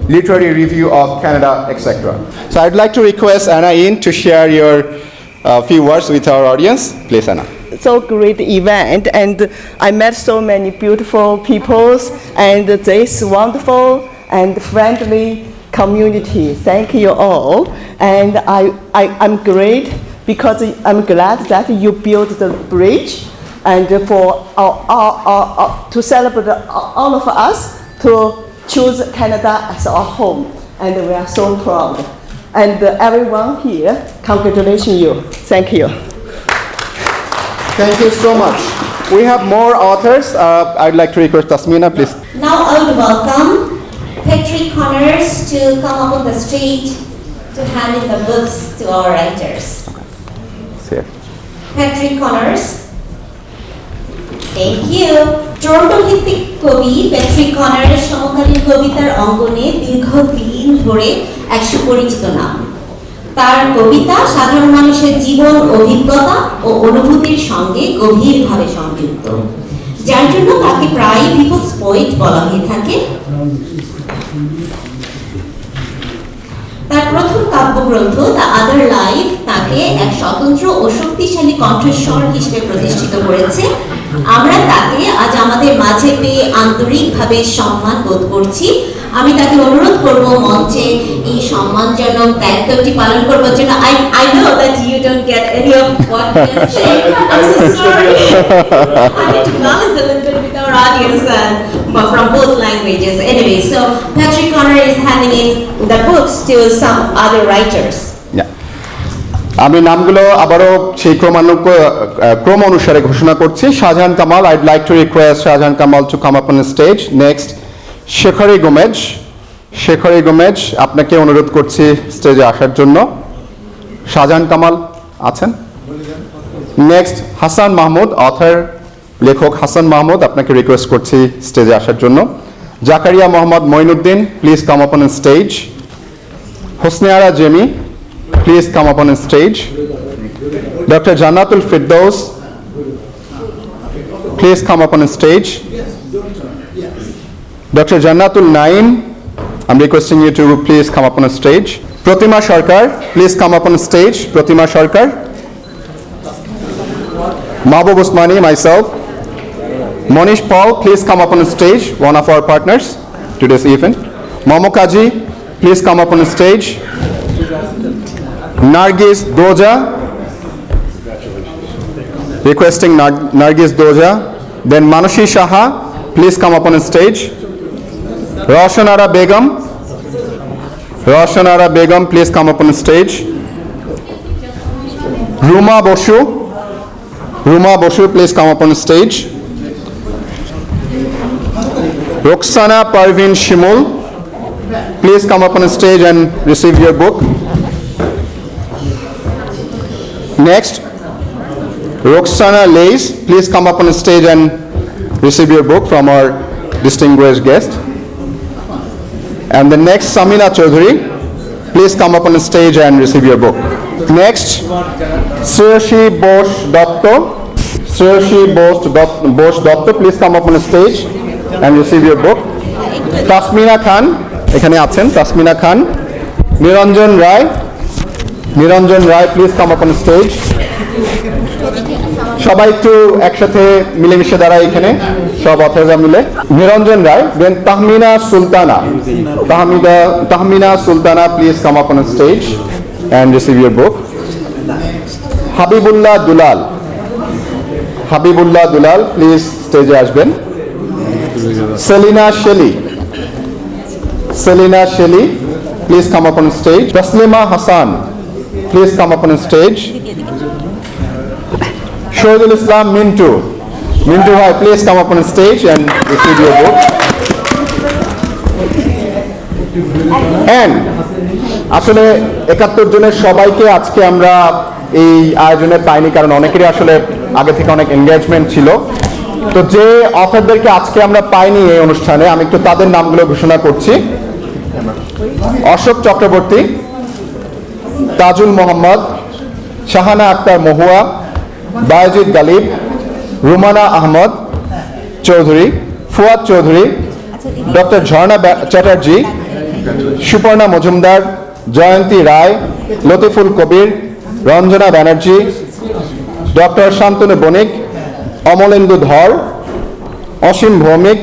[SPEAKER 12] Literary Review of Canada, etc. So I'd like to request Anna In to share your few words with our audience. Please, Anna.
[SPEAKER 18] So great event, and I met so many beautiful people and this wonderful and friendly community. Thank you all, and I'm great because I'm glad that you built the bridge and for to celebrate all of us to choose Canada as our home, and we are so proud. And everyone here, congratulations you. Thank you.
[SPEAKER 12] Thank you so much. We have more authors. I'd like to request Tasmina, please.
[SPEAKER 11] Now I would welcome Patrick Connors to come up on the stage to hand in the books to our writers. Patrick Connors. Thank you. Toronto ভিত্তিক কবি Patrick কনারের সমকালীন কবিতার অঙ্গনে দীর্ঘদিন ধরে এক সুপরিচিত নাম। তার কবিতা সাধারণ মানুষের জীবন, অভিজ্ঞতা ও অনুভূতির সঙ্গে গভীরভাবে সংযুক্ত, যার জন্য তাকে প্রায় পিপলস পোয়েট বলা হয়ে থাকে। তার প্রথম কাব্যগ্রন্থ দ্য আদার লাইফ তাকে এক স্বতন্ত্র ও শক্তিশালী কণ্ঠস্বর হিসেবে প্রতিষ্ঠিত করেছে। আমরা তাকে আজ আমাদের মাঝে পেয়ে আন্তরিকভাবে সম্মান বোধ করছি। আমি তাকে অনুরোধ করব মঞ্চে এই সম্মানজনক দায়িত্বটি পালন করবার জন্য। I know that you don't get any of what you're saying. I'm so sorry. I need to balance a little bit with our audience from both languages. Anyway, so Patrick Connor is handing in the books to some other writers.
[SPEAKER 12] আমি নামগুলো আবারও সেই ক্রম অনুসারে ঘোষণা করছি। Shahjahan Kamal, I'd like to request Shahjahan Kamal to come up on the stage. Next, Shekhori Gomez. Shekhori Gomez, আপনাকে অনুরোধ করছি স্টেজে আসার জন্য। শাহজাহান কামাল আছেন? নেক্সট, হাসান মাহমুদ, অথর, লেখক হাসান মাহমুদ, আপনাকে রিকোয়েস্ট করছি স্টেজে আসার জন্য। Zakaria Mohammad Moinuddin, please come up on stage. Hosne Jemi, please come up on stage. Dr. Jannatul Firdaus, please come up on stage. Dr. Jannatul Naim, I'm requesting you to please come up on stage. Pratima Sarkar, please come up on stage. Pratima Sarkar. Mahbub Osmani, myself. Monish Paul, please come up on stage, one of our partners to this event. Momo Kaji, please come up on stage. Nargis Doja, requesting Nargis Doja. Then Manushi Shaha, please come up on stage. Roshanara Begum, Roshanara Begum, please come up on stage. Ruma Boshu, Ruma Boshu, please come up on stage. Roxana Parvin Shimul, please come up on stage and receive your book. Next, Roxana Lays, please come up on the stage and receive your book from our distinguished guest. And the next, Samina Chaudhary, please come up on the stage and receive your book. Next, Surashi Bosh Dotto. Surashi Bosh Dotto, please come up on the stage and receive your book. Tasmina Khan, এখানে আছেন Tasmina Khan. Niranjan Rai, please come up on the stage. সবাই একটু একসাথে মিলেমিশে দাঁড়ায় এখানে সব অথররা মিলে। নিরঞ্জন রায়, then Tahmina Sultana, please come up on the stage and receive your book. Habibullah Dulal, please stage আসবেন। Selina Shelley, please come up on the stage. Taslima Hassan, please come up on the stage. Shahidul Islam Mintu, bhai, please come up on the stage and receive your book. And আসলে 71 জনের সবাইকে আজকে আমরা এই আয়োজনে পাইনি, কারণ অনেকেরই আসলে আগে থেকে অনেক এনগেজমেন্ট ছিল। তো যে অথরদেরকে আজকে আমরা পাইনি এই অনুষ্ঠানে, আমি একটু তাদের নামগুলো ঘোষণা করছি। অশোক চক্রবর্তী, তাজুল মোহাম্মদ, শাহানা আক্তার মহুয়া, বায়েজিদ গালিব, রুমানা আহমদ চৌধুরী, ফুয়াদ চৌধুরী, ডক্টর ঝর্ণা চ্যাটার্জি, সুপর্ণা মজুমদার, জয়ন্তী রায়, লতিফুল কবির, রঞ্জনা ব্যানার্জি, ডক্টর শান্তনু বণিক, অমলেন্দু ধর, অসীম ভৌমিক,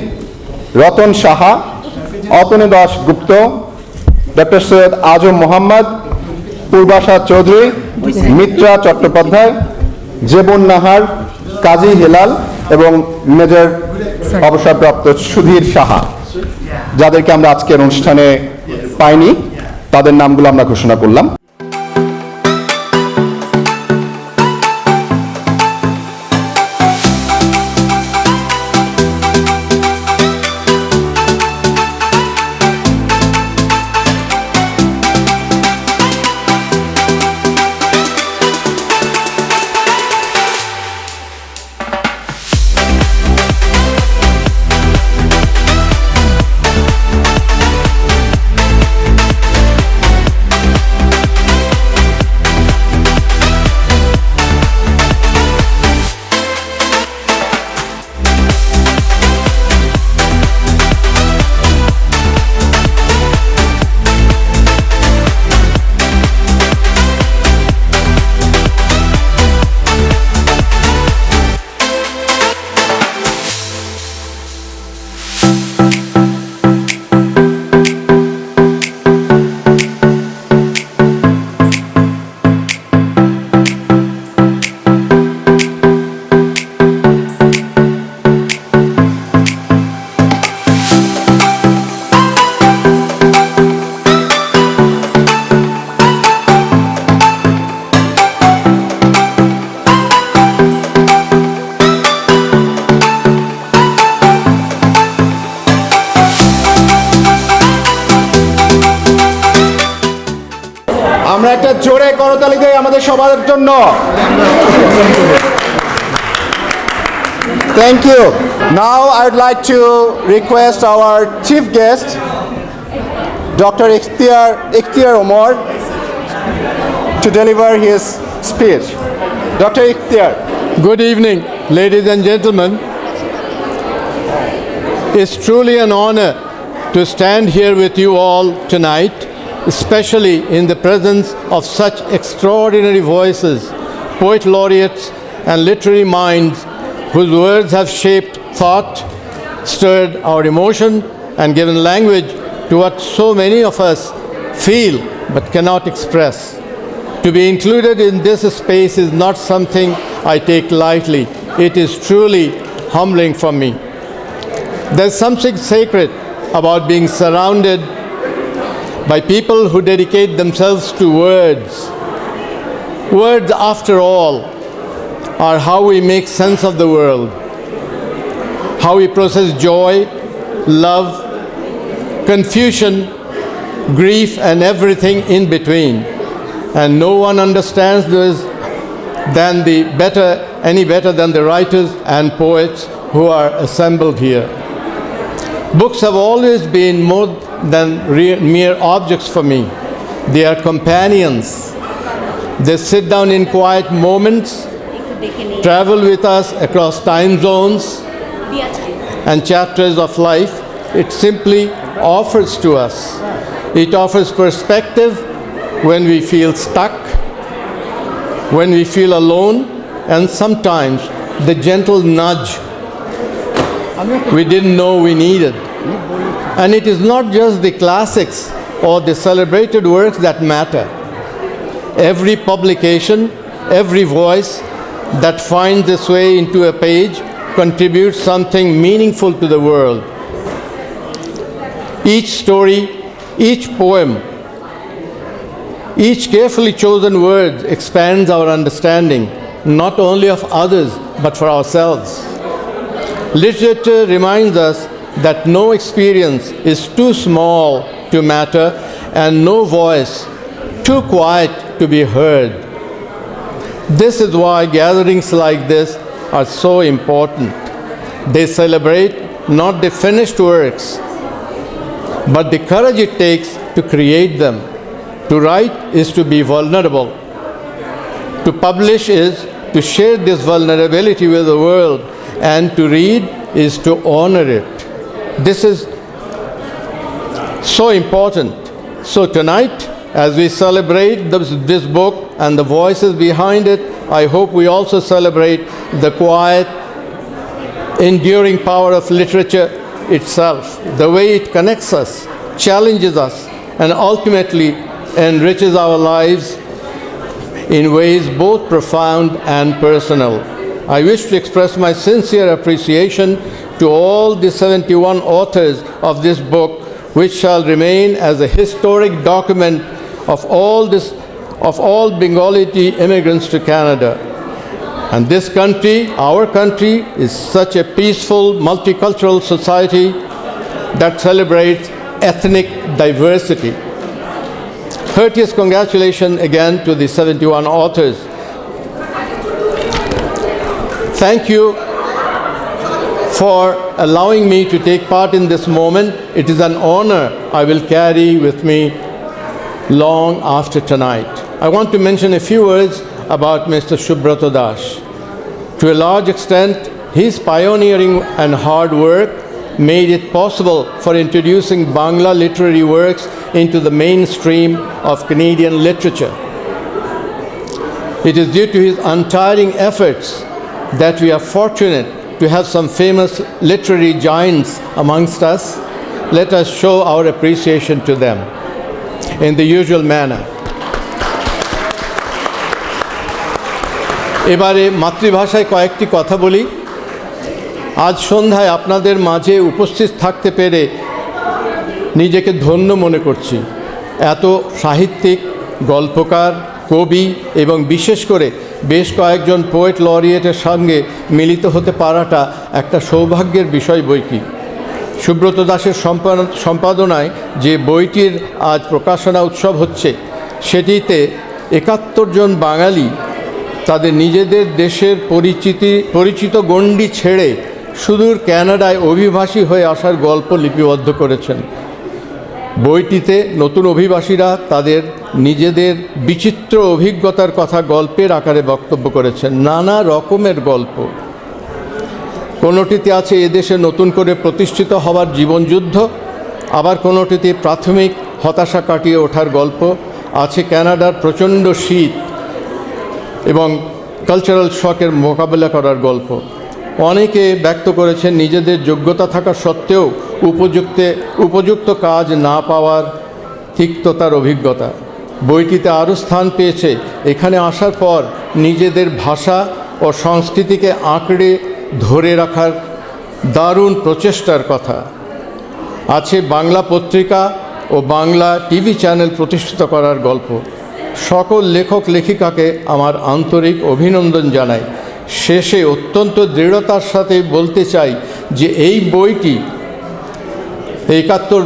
[SPEAKER 12] রতন সাহা, অতনু দাস গুপ্ত, ডক্টর সৈয়দ আজম মোহাম্মদ, পূর্বাশা চৌধুরী, মিত্রা চট্টোপাধ্যায়, জেবুন নাহার, কাজী হেলাল এবং মেজর অবসরপ্রাপ্ত সুধীর সাহা। যাদেরকে আমরা আজকের অনুষ্ঠানে পাইনি তাদের নামগুলো আমরা ঘোষণা করলাম। আমরা একটা জোরে করতালি দেই আমাদের সবার জন্য। Thank you. Now I would like to request our chief guest, Dr. Ikhtyar Omar, to deliver his speech. Dr. Ikhtyar.
[SPEAKER 19] Good evening, ladies and gentlemen. It's truly an honor to stand here with you all tonight, especially in the presence of such extraordinary voices, poet laureates and literary minds whose words have shaped thought, stirred our emotion, and given language to what so many of us feel but cannot express. To be included in this space is not something I take lightly. It is truly humbling for me. There's something sacred about being surrounded by people who dedicate themselves to words. Words, after all, are how we make sense of the world, how we process joy, love, confusion, grief, and everything in between. And no one understands this any better than the writers and poets who are assembled here. Books have always been more than mere objects for me. They are companions. They sit down in quiet moments, travel with us across time zones and chapters of life. It simply offers to us. It offers perspective when we feel stuck, when we feel alone, and sometimes the gentle nudge we didn't know we needed. And it is not just the classics or the celebrated works that matter. Every publication, every voice that finds its way into a page contributes something meaningful to the world. Each story, each poem, each carefully chosen word expands our understanding, not only of others, but for ourselves. Literature reminds us that no experience is too small to matter and no voice too quiet to be heard. This is why gatherings like this are so important. They celebrate not the finished works, but the courage it takes to create them. To write is to be vulnerable. To publish is to share this vulnerability with the world, and to read is to honor it. This is so important. So tonight, as we celebrate this book and the voices behind it, I hope we also celebrate the quiet, enduring power of literature itself, the way it connects us, challenges us, and ultimately enriches our lives in ways both profound and personal. I wish to express my sincere appreciation to all the 71 authors of this book, which shall remain as a historic document of all Bengali immigrants to Canada. And this country, our country, is such a peaceful, multicultural society that celebrates ethnic diversity. Courteous congratulations again to the 71 authors. Thank you for allowing me to take part in this moment. It is an honor I will carry with me long after tonight. I want to mention a few words about Mr. Subrata Das. To a large extent, his pioneering and hard work made it possible for introducing Bangla literary works into the mainstream of Canadian literature. It is due to his untiring efforts that we are fortunate to have some famous literary giants amongst us. Let us show our appreciation to them in the usual manner. এবারে মাতৃভাষায় কয়েকটি কথা বলি। আজ সন্ধ্যায় আপনাদের মাঝে উপস্থিত থাকতে পেরে নিজেকে ধন্য মনে করছি। এত সাহিত্যিক, গল্পকার, কবি এবং বিশেষ করে বেশ কয়েকজন পোয়েট লরিয়েটের সঙ্গে মিলিত হতে পারাটা একটা সৌভাগ্যের বিষয় বইকি। সুব্রত দাসের সম্পাদনায় যে বইটির আজ প্রকাশনা উৎসব হচ্ছে, সেটিতে ৭১ জন বাঙালি তাদের নিজেদের দেশের পরিচিত গণ্ডি ছেড়ে সুদূর কানাডায় অভিবাসী হয়ে আসার গল্প লিপিবদ্ধ করেছেন। বইটিতে নতুন অভিবাসীরা তাদের নিজেদের বিচিত্র অভিজ্ঞতার কথা গল্পের আকারে বক্তব্য করেছেন, নানা রকমের গল্প। কোনোটিতে আছে এদেশে নতুন করে প্রতিষ্ঠিত হওয়ার জীবনযুদ্ধ, আবার কোনোটিতে প্রাথমিক হতাশা কাটিয়ে ওঠার গল্প, আছে কানাডার প্রচণ্ড শীত এবং কালচারাল শকের মোকাবিলা করার গল্প। অনেকে ব্যক্ত করেছেন নিজেদের যোগ্যতা থাকা সত্ত্বেও উপযুক্ত কাজ না পাওয়ার তিক্ততার অভিজ্ঞতা। বইটিতে আরও স্থান পেয়েছে এখানে আসার পর নিজেদের ভাষা ও সংস্কৃতিকে আঁকড়ে ধরে রাখার দারুণ প্রচেষ্টার কথা। আছে বাংলা পত্রিকা ও বাংলা টিভি চ্যানেল প্রতিষ্ঠিত করার গল্প। সকল লেখক লেখিকাকে আমার আন্তরিক অভিনন্দন জানাই। শেষে অত্যন্ত দৃঢ়তার সাথে বলতে চাই যে এই বইটি ৭১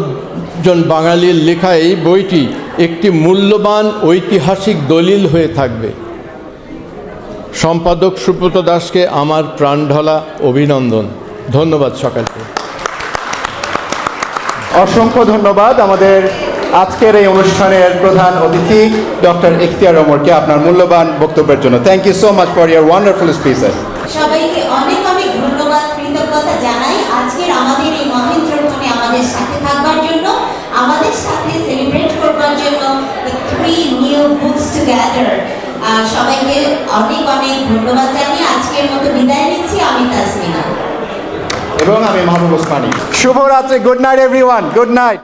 [SPEAKER 19] জন বাঙালির লেখা এই বইটি একটি মূল্যবান ঐতিহাসিক দলিল হয়ে থাকবে। সম্পাদক সুব্রত দাসকে আমার প্রাণঢালা অভিনন্দন। ধন্যবাদ সকলকে।
[SPEAKER 15] অসংখ্য ধন্যবাদ আমাদের আজকের এই অনুষ্ঠানের প্রধান অতিথি ডক্টর ইখতিয়ার ওমরকে আপনার মূল্যবান বক্তব্যের জন্য। Thank you so much for your wonderful speeches.
[SPEAKER 11] সবাইকে অনেক অনেক ধন্যবাদ, কৃতজ্ঞতা জানাই আজকের আমাদের এই মহেন্দ্রক্ষণে আমাদের সাথে থাকবার জন্য, আমাদের সাথে সেলিব্রেট করবার জন্য three new books together। সবাইকে অনেক অনেক ধন্যবাদ জানিয়ে আজকের মতো বিদায় নিচ্ছি। আমি তাসমিনা
[SPEAKER 15] এবং আমি মাহবুব ওসমানী। শুভরাত্রি। Good night everyone. Good night.